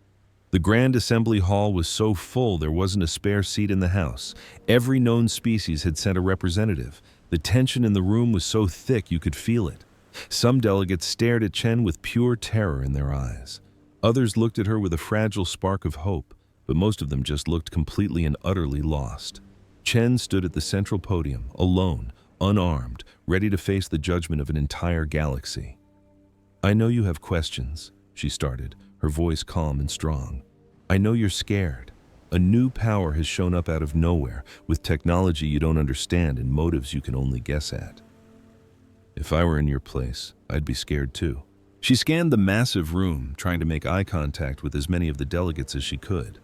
The Grand Assembly Hall was so full there wasn't a spare seat in the house. Every known species had sent a representative. The tension in the room was so thick you could feel it. Some delegates stared at Chen with pure terror in their eyes. Others looked at her with a fragile spark of hope, but most of them just looked completely and utterly lost. Chen stood at the central podium, alone, unarmed, ready to face the judgment of an entire galaxy. I know you have questions, she started, her voice calm and strong. I know you're scared. A new power has shown up out of nowhere, with technology you don't understand and motives you can only guess at. If I were in your place, I'd be scared too. She scanned the massive room, trying to make eye contact with as many of the delegates as she could.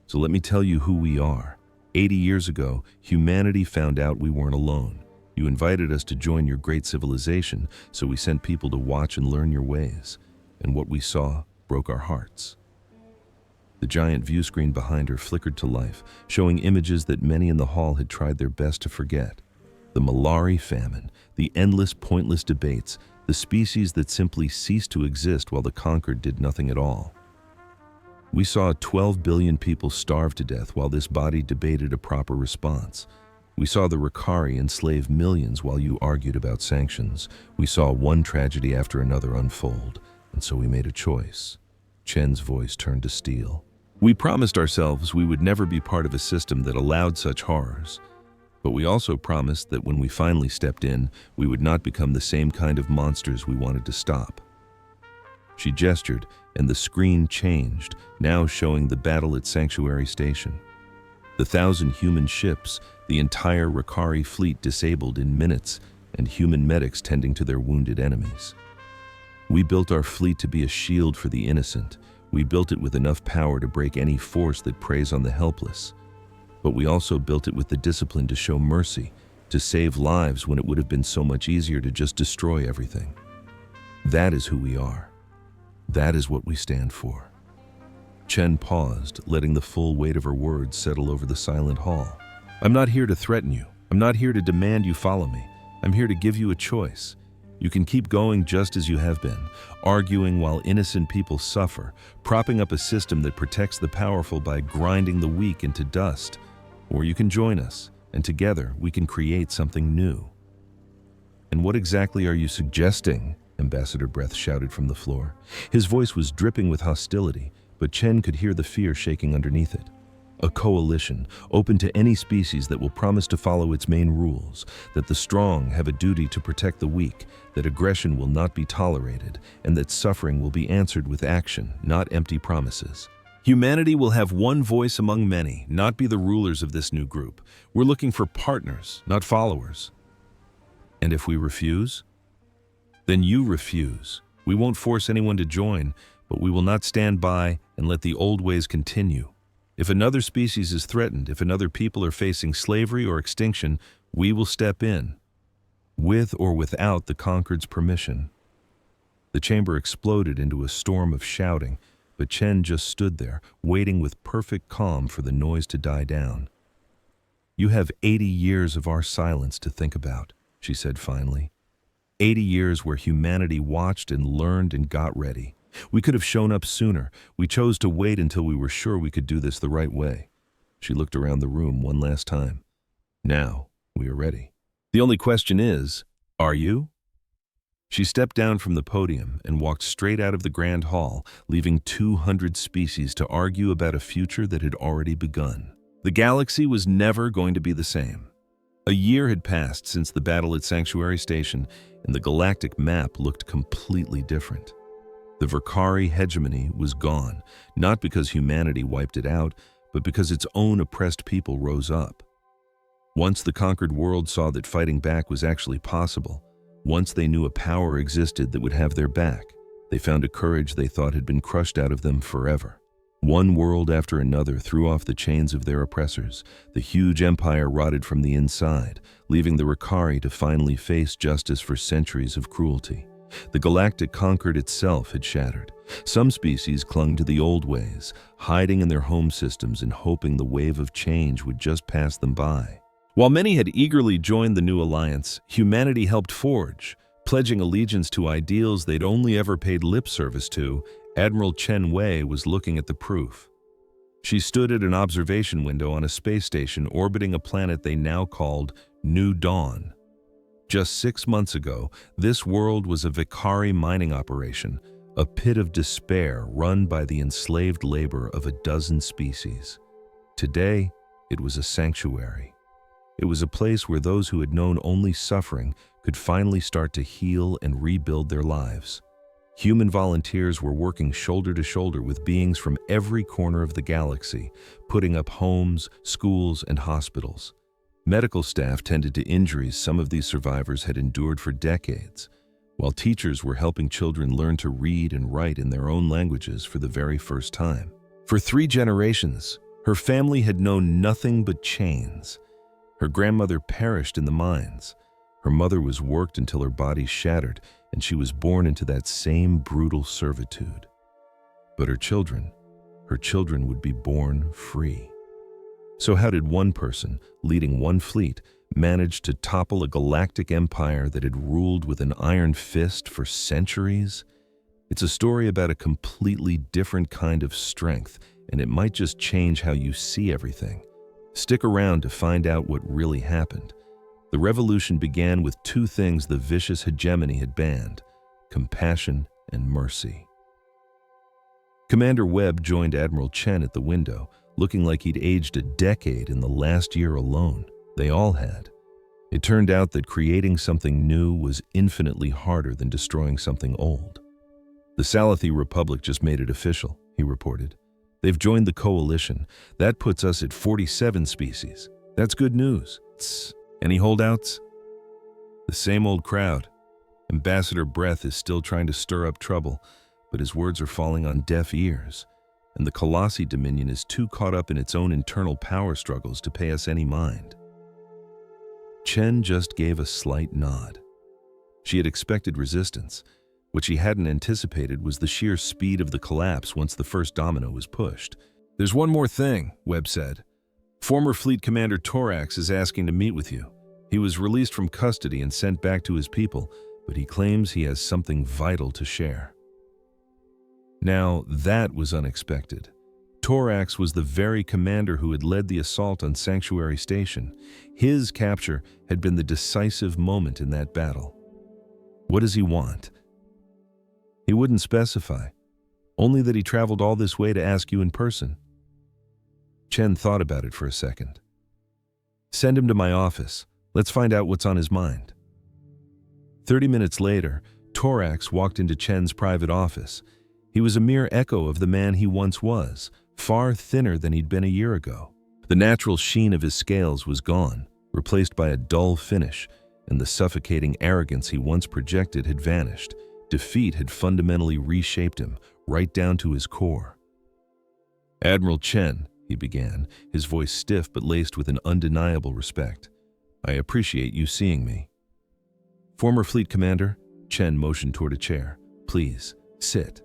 So let me tell you who we are. 80 years ago, humanity found out we weren't alone. You invited us to join your great civilization, so we sent people to watch and learn your ways. And what we saw broke our hearts. The giant view screen behind her flickered to life, showing images that many in the hall had tried their best to forget. The Malari famine, the endless, pointless debates, the species that simply ceased to exist while the conquered did nothing at all. We saw 12 billion people starve to death while this body debated a proper response. We saw the Ricari enslave millions while you argued about sanctions. We saw one tragedy after another unfold, and so we made a choice. Chen's voice turned to steel. We promised ourselves we would never be part of a system that allowed such horrors. But we also promised that when we finally stepped in, we would not become the same kind of monsters we wanted to stop. She gestured, and the screen changed, now showing the battle at Sanctuary Station. The 1,000 human ships, the entire Ricari fleet disabled in minutes, and human medics tending to their wounded enemies. We built our fleet to be a shield for the innocent. We built it with enough power to break any force that preys on the helpless. But we also built it with the discipline to show mercy, to save lives when it would have been so much easier to just destroy everything. That is who we are. That is what we stand for. Chen paused, letting the full weight of her words settle over the silent hall. I'm not here to threaten you. I'm not here to demand you follow me. I'm here to give you a choice. You can keep going just as you have been, arguing while innocent people suffer, propping up a system that protects the powerful by grinding the weak into dust. Or you can join us, and together we can create something new." "And what exactly are you suggesting?" Ambassador Breath shouted from the floor. His voice was dripping with hostility, but Chen could hear the fear shaking underneath it. "A coalition, open to any species that will promise to follow its main rules, that the strong have a duty to protect the weak, that aggression will not be tolerated, and that suffering will be answered with action, not empty promises. Humanity will have one voice among many, not be the rulers of this new group. We're looking for partners, not followers." "And if we refuse?" "Then you refuse. We won't force anyone to join, but we will not stand by and let the old ways continue. If another species is threatened, if another people are facing slavery or extinction, we will step in, with or without the conquered's permission." The chamber exploded into a storm of shouting, but Chen just stood there, waiting with perfect calm for the noise to die down. "You have 80 years of our silence to think about," she said finally. 80 years where humanity watched and learned and got ready. We could have shown up sooner. We chose to wait until we were sure we could do this the right way. She looked around the room one last time. "Now, we are ready. The only question is, are you?" She stepped down from the podium and walked straight out of the grand hall, leaving 200 species to argue about a future that had already begun. The galaxy was never going to be the same. A year had passed since the battle at Sanctuary Station, and the galactic map looked completely different. The Verkari hegemony was gone, not because humanity wiped it out, but because its own oppressed people rose up. Once the conquered world saw that fighting back was actually possible, once they knew a power existed that would have their back, they found a courage they thought had been crushed out of them forever. One world after another threw off the chains of their oppressors. The huge empire rotted from the inside, leaving the Verkari to finally face justice for centuries of cruelty. The galactic concord itself had shattered. Some species clung to the old ways, hiding in their home systems and hoping the wave of change would just pass them by. While many had eagerly joined the new alliance, humanity helped forge, pledging allegiance to ideals they'd only ever paid lip service to. Admiral Chen Wei was looking at the proof. She stood at an observation window on a space station orbiting a planet they now called New Dawn. Just 6 months ago, this world was a Verkari mining operation, a pit of despair run by the enslaved labor of a dozen species. Today, it was a sanctuary. It was a place where those who had known only suffering could finally start to heal and rebuild their lives. Human volunteers were working shoulder to shoulder with beings from every corner of the galaxy, putting up homes, schools, and hospitals. Medical staff tended to injuries some of these survivors had endured for decades, while teachers were helping children learn to read and write in their own languages for the very first time. For 3 generations, her family had known nothing but chains. Her grandmother perished in the mines. Her mother was worked until her body shattered, and she was born into that same brutal servitude. But her children would be born free. So how did one person, leading one fleet, manage to topple a galactic empire that had ruled with an iron fist for centuries? It's a story about a completely different kind of strength, and it might just change how you see everything. Stick around to find out what really happened. The revolution began with 2 things the vicious hegemony had banned: compassion and mercy. Commander Webb joined Admiral Chen at the window, looking like he'd aged a decade in the last year alone. They all had. It turned out that creating something new was infinitely harder than destroying something old. "The Salathi Republic just made it official," he reported. "They've joined the coalition. That puts us at 47 species. That's good news. Tss. Any holdouts?" "The same old crowd. Ambassador Breath is still trying to stir up trouble, but his words are falling on deaf ears. And the Colossi Dominion is too caught up in its own internal power struggles to pay us any mind." Chen just gave a slight nod. She had expected resistance. What she hadn't anticipated was the sheer speed of the collapse once the first domino was pushed. "There's one more thing," Webb said. "Former Fleet Commander Torax is asking to meet with you. He was released from custody and sent back to his people, but he claims he has something vital to share." Now, that was unexpected. Torax was the very commander who had led the assault on Sanctuary Station. His capture had been the decisive moment in that battle. What does he want? He wouldn't specify, only that he traveled all this way to ask you in person. Chen thought about it for a second. Send him to my office. Let's find out what's on his mind. 30 minutes later, Torax walked into Chen's private office. He was a mere echo of the man he once was, far thinner than he'd been a year ago. The natural sheen of his scales was gone, replaced by a dull finish, and the suffocating arrogance he once projected had vanished. Defeat had fundamentally reshaped him, right down to his core. "Admiral Chen," he began, his voice stiff but laced with an undeniable respect. "I appreciate you seeing me." "Former fleet commander," Chen motioned toward a chair. "Please, sit."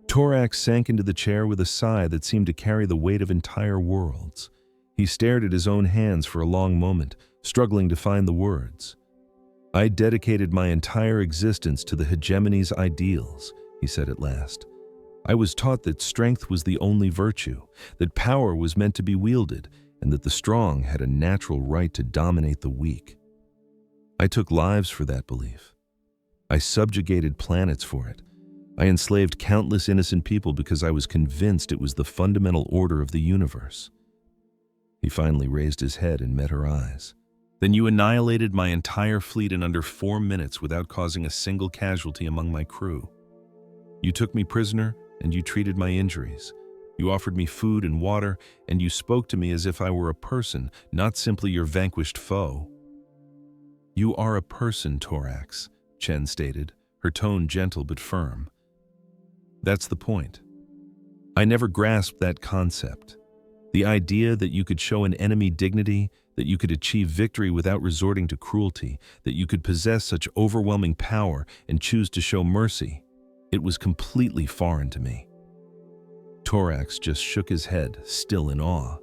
Torax sank into the chair with a sigh that seemed to carry the weight of entire worlds. He stared at his own hands for a long moment, struggling to find the words. "I dedicated my entire existence to the hegemony's ideals," he said at last. "I was taught that strength was the only virtue, that power was meant to be wielded, and that the strong had a natural right to dominate the weak. I took lives for that belief. I subjugated planets for it. I enslaved countless innocent people because I was convinced it was the fundamental order of the universe." He finally raised his head and met her eyes. "Then you annihilated my entire fleet in under 4 minutes without causing a single casualty among my crew. You took me prisoner, and you treated my injuries. You offered me food and water, and you spoke to me as if I were a person, not simply your vanquished foe." "You are a person, Torax," Chen stated, her tone gentle but firm. "That's the point. I never grasped that concept. The idea that you could show an enemy dignity, that you could achieve victory without resorting to cruelty, that you could possess such overwhelming power and choose to show mercy. It was completely foreign to me." Torax just shook his head, still in awe.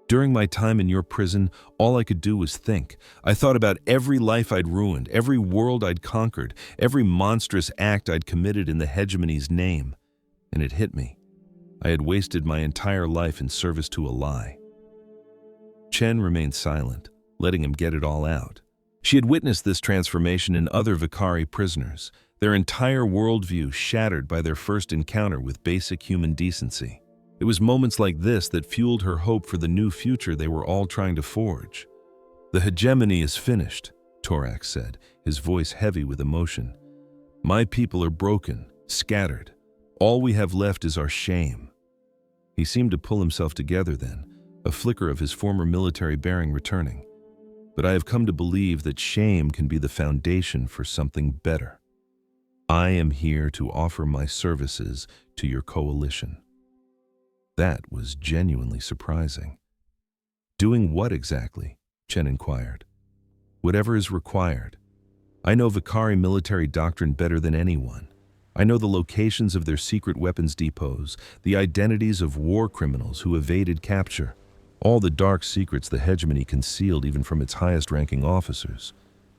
"During my time in your prison, all I could do was think. I thought about every life I'd ruined, every world I'd conquered, every monstrous act I'd committed in the hegemony's name. And it hit me. I had wasted my entire life in service to a lie." Chen remained silent, letting him get it all out. She had witnessed this transformation in other Vicari prisoners, their entire worldview shattered by their first encounter with basic human decency. It was moments like this that fueled her hope for the new future they were all trying to forge. "The hegemony is finished," Torax said, his voice heavy with emotion. "My people are broken, scattered. All we have left is our shame." He seemed to pull himself together then, a flicker of his former military bearing returning. "But I have come to believe that shame can be the foundation for something better. I am here to offer my services to your coalition." That was genuinely surprising. "Doing what exactly?" Chen inquired. "Whatever is required. I know Vicari military doctrine better than anyone. I know the locations of their secret weapons depots, the identities of war criminals who evaded capture, all the dark secrets the hegemony concealed even from its highest-ranking officers."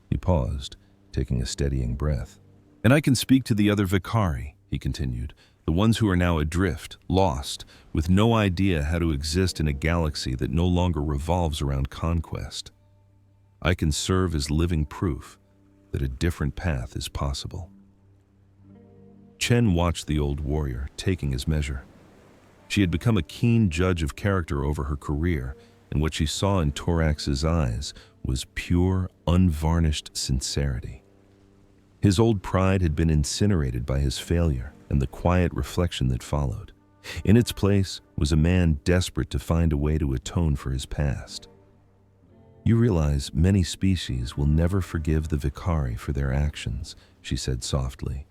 He paused, taking a steadying breath. "And I can speak to the other Vicari," he continued, "the ones who are now adrift, lost, with no idea how to exist in a galaxy that no longer revolves around conquest. I can serve as living proof that a different path is possible." Chen watched the old warrior, taking his measure. She had become a keen judge of character over her career, and what she saw in Torax's eyes was pure, unvarnished sincerity. His old pride had been incinerated by his failure and the quiet reflection that followed. In its place was a man desperate to find a way to atone for his past. "You realize many species will never forgive the Vicari for their actions," she said softly.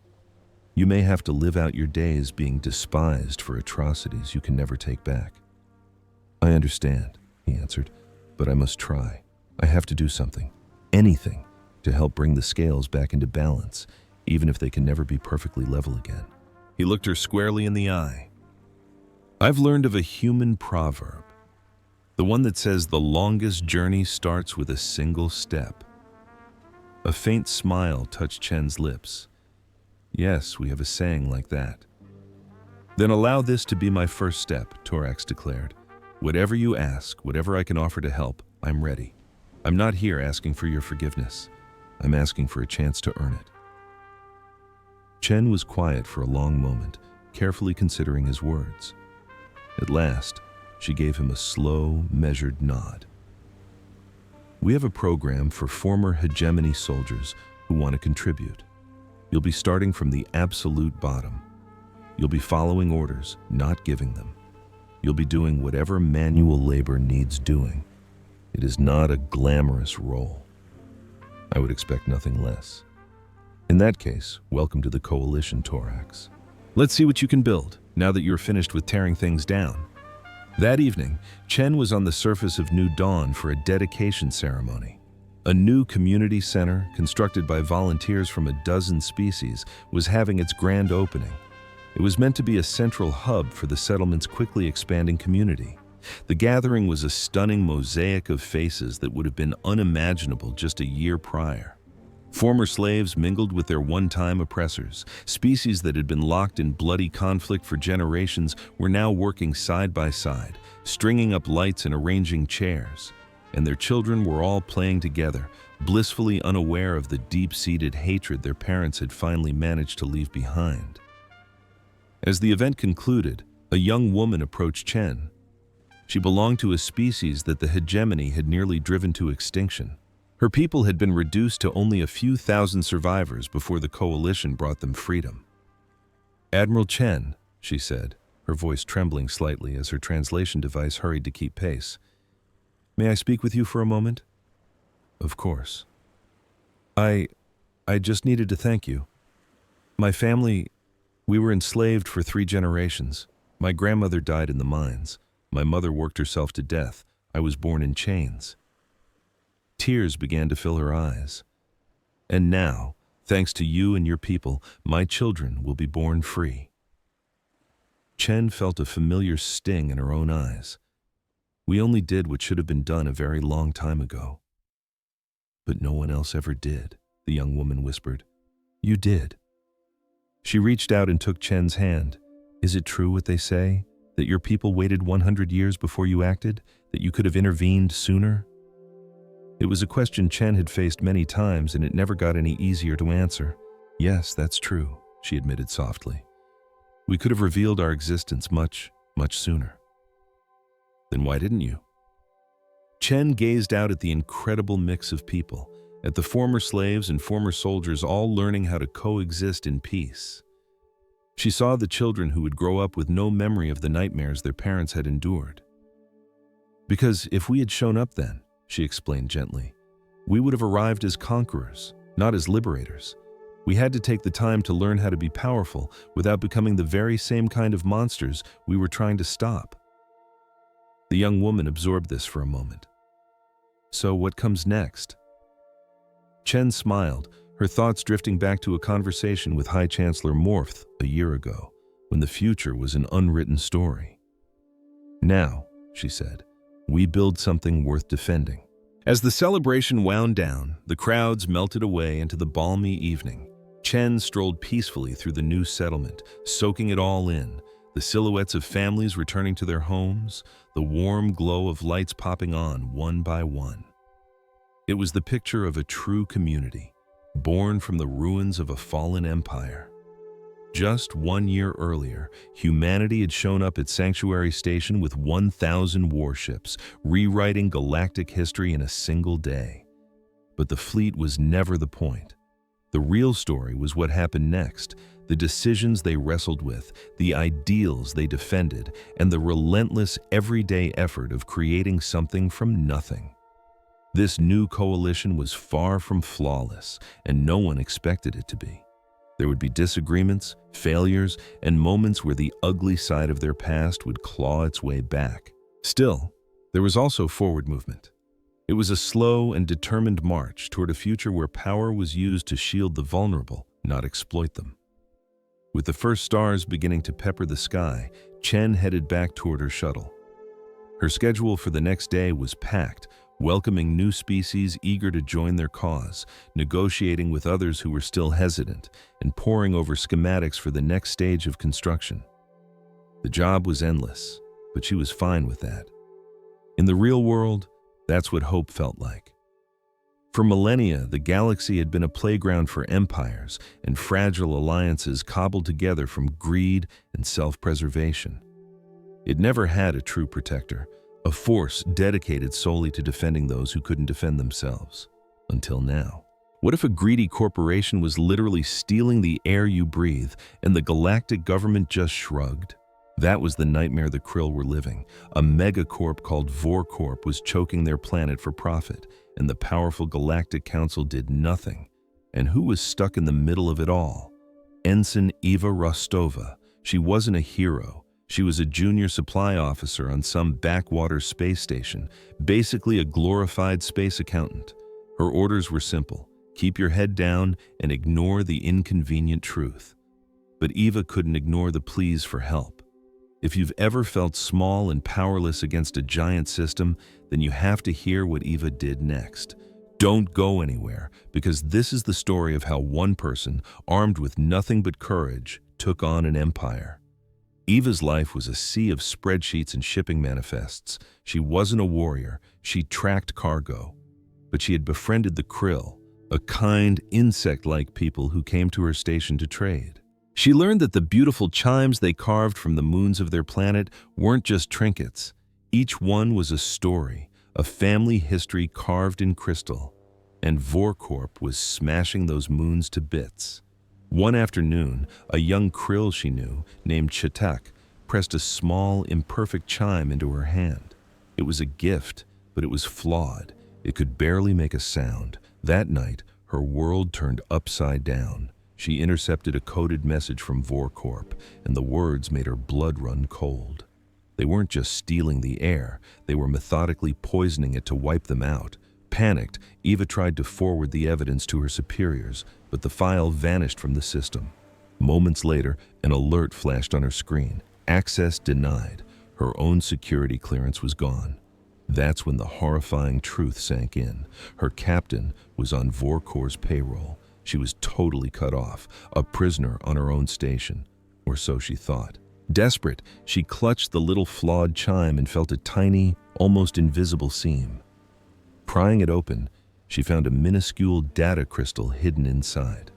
"You may have to live out your days being despised for atrocities you can never take back." "I understand," he answered, "but I must try. I have to do something, anything, to help bring the scales back into balance, even if they can never be perfectly level again." He looked her squarely in the eye. "I've learned of a human proverb, the one that says the longest journey starts with a single step." A faint smile touched Chen's lips. "Yes, we have a saying like that." Then allow this to be my first step, Torax declared. Whatever you ask, whatever I can offer to help, I'm ready. I'm not here asking for your forgiveness. I'm asking for a chance to earn it. Chen was quiet for a long moment, carefully considering his words. At last, she gave him a slow, measured nod. We have a program for former hegemony soldiers who want to contribute. You'll be starting from the absolute bottom. You'll be following orders, not giving them. You'll be doing whatever manual labor needs doing. It is not a glamorous role. I would expect nothing less. In that case, welcome to the coalition, Torax. Let's see what you can build, now that you're finished with tearing things down. That evening, Chen was on the surface of New Dawn for a dedication ceremony. A new community center, constructed by volunteers from a dozen species, was having its grand opening. It was meant to be a central hub for the settlement's quickly expanding community. The gathering was a stunning mosaic of faces that would have been unimaginable just a year prior. Former slaves mingled with their one-time oppressors. Species that had been locked in bloody conflict for generations were now working side by side, stringing up lights and arranging chairs. And their children were all playing together, blissfully unaware of the deep-seated hatred their parents had finally managed to leave behind. As the event concluded, a young woman approached Chen. She belonged to a species that the hegemony had nearly driven to extinction. Her people had been reduced to only a few thousand survivors before the coalition brought them freedom. "Admiral Chen," she said, her voice trembling slightly as her translation device hurried to keep pace. "May I speak with you for a moment?" "Of course." I just needed to thank you. My family, we were enslaved for 3 generations. My grandmother died in the mines. My mother worked herself to death. I was born in chains." Tears began to fill her eyes. "And now, thanks to you and your people, my children will be born free." Chen felt a familiar sting in her own eyes. "We only did what should have been done a very long time ago." "But no one else ever did," the young woman whispered. "You did." She reached out and took Chen's hand. "Is it true what they say? That your people waited 100 years before you acted? That you could have intervened sooner?" It was a question Chen had faced many times, and it never got any easier to answer. "Yes, that's true," she admitted softly. "We could have revealed our existence much, much sooner." "Then why didn't you?" Chen gazed out at the incredible mix of people, at the former slaves and former soldiers all learning how to coexist in peace. She saw the children who would grow up with no memory of the nightmares their parents had endured. "Because if we had shown up then," she explained gently, "we would have arrived as conquerors, not as liberators. We had to take the time to learn how to be powerful without becoming the very same kind of monsters we were trying to stop." The young woman absorbed this for a moment. "So what comes next?" Chen smiled, her thoughts drifting back to a conversation with High Chancellor Morph a year ago, when the future was an unwritten story. "Now," she said, "we build something worth defending." As the celebration wound down, the crowds melted away into the balmy evening. Chen strolled peacefully through the new settlement, soaking it all in, the silhouettes of families returning to their homes, the warm glow of lights popping on one by one. It was the picture of a true community, born from the ruins of a fallen empire. Just 1 year earlier, humanity had shown up at Sanctuary Station with 1,000 warships, rewriting galactic history in a single day. But the fleet was never the point. The real story was what happened next, the decisions they wrestled with, the ideals they defended, and the relentless everyday effort of creating something from nothing. This new coalition was far from flawless, and no one expected it to be. There would be disagreements, failures, and moments where the ugly side of their past would claw its way back. Still, there was also forward movement. It was a slow and determined march toward a future where power was used to shield the vulnerable, not exploit them. With the first stars beginning to pepper the sky, Chen headed back toward her shuttle. Her schedule for the next day was packed, welcoming new species eager to join their cause, negotiating with others who were still hesitant, and poring over schematics for the next stage of construction. The job was endless, but she was fine with that. In the real world, that's what hope felt like. For millennia, the galaxy had been a playground for empires and fragile alliances cobbled together from greed and self-preservation. It never had a true protector, a force dedicated solely to defending those who couldn't defend themselves. Until now. What if a greedy corporation was literally stealing the air you breathe and the galactic government just shrugged? That was the nightmare the Krill were living. A megacorp called Vorcorp was choking their planet for profit, and the powerful Galactic Council did nothing. And who was stuck in the middle of it all? Ensign Eva Rostova. She wasn't a hero. She was a junior supply officer on some backwater space station, basically a glorified space accountant. Her orders were simple: keep your head down and ignore the inconvenient truth. But Eva couldn't ignore the pleas for help. If you've ever felt small and powerless against a giant system, then you have to hear what Eva did next. Don't go anywhere, because this is the story of how one person, armed with nothing but courage, took on an empire. Eva's life was a sea of spreadsheets and shipping manifests. She wasn't a warrior, she tracked cargo. But she had befriended the Krill, a kind, insect-like people who came to her station to trade. She learned that the beautiful chimes they carved from the moons of their planet weren't just trinkets. Each one was a story, a family history carved in crystal. And Vorcorp was smashing those moons to bits. One afternoon, a young Krill she knew, named Chatak, pressed a small, imperfect chime into her hand. It was a gift, but it was flawed. It could barely make a sound. That night, her world turned upside down. She intercepted a coded message from Vorcorp, and the words made her blood run cold. They weren't just stealing the air, they were methodically poisoning it to wipe them out. Panicked, Eva tried to forward the evidence to her superiors, but the file vanished from the system. Moments later, an alert flashed on her screen. Access denied. Her own security clearance was gone. That's when the horrifying truth sank in. Her captain was on Vorcorp's payroll. She was totally cut off, a prisoner on her own station, or so she thought. Desperate, she clutched the little flawed chime and felt a tiny, almost invisible seam. Prying it open, she found a minuscule data crystal hidden inside.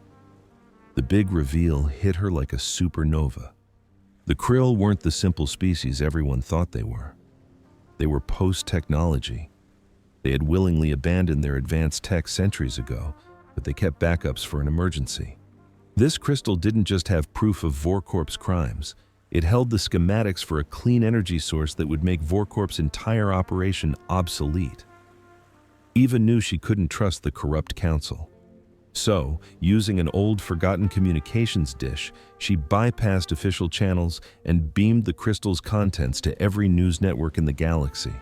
The big reveal hit her like a supernova. The Krill weren't the simple species everyone thought they were. They were post-technology. They had willingly abandoned their advanced tech centuries ago, but they kept backups for an emergency. This crystal didn't just have proof of Vorcorp's crimes. It held the schematics for a clean energy source that would make Vorcorp's entire operation obsolete. Eva knew she couldn't trust the corrupt council. So, using an old forgotten communications dish, she bypassed official channels and beamed the crystal's contents to every news network in the galaxy.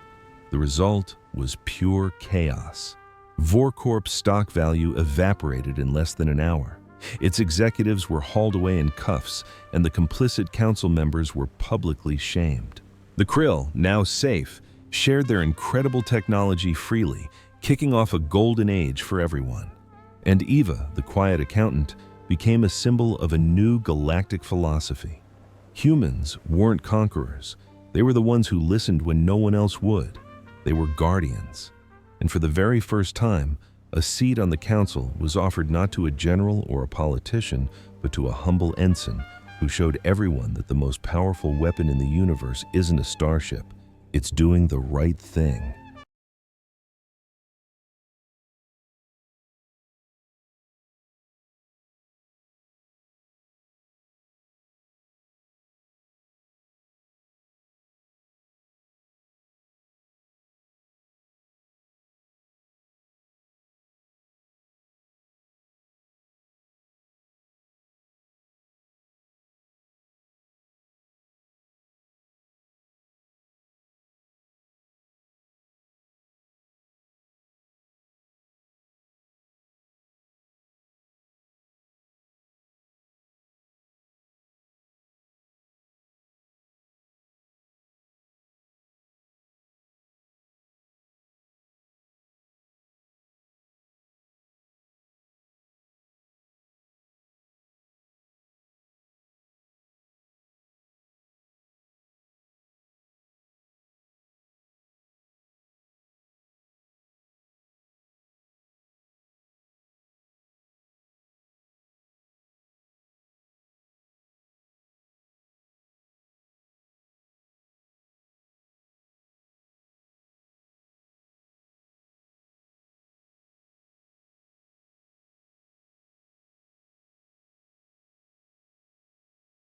The result was pure chaos. Vorcorp's stock value evaporated in less than an hour. Its executives were hauled away in cuffs, and the complicit council members were publicly shamed. The Krill, now safe, shared their incredible technology freely, kicking off a golden age for everyone. And Eva, the quiet accountant, became a symbol of a new galactic philosophy. Humans weren't conquerors. They were the ones who listened when no one else would. They were guardians. And for the very first time, a seat on the council was offered not to a general or a politician, but to a humble ensign who showed everyone that the most powerful weapon in the universe isn't a starship. It's doing the right thing.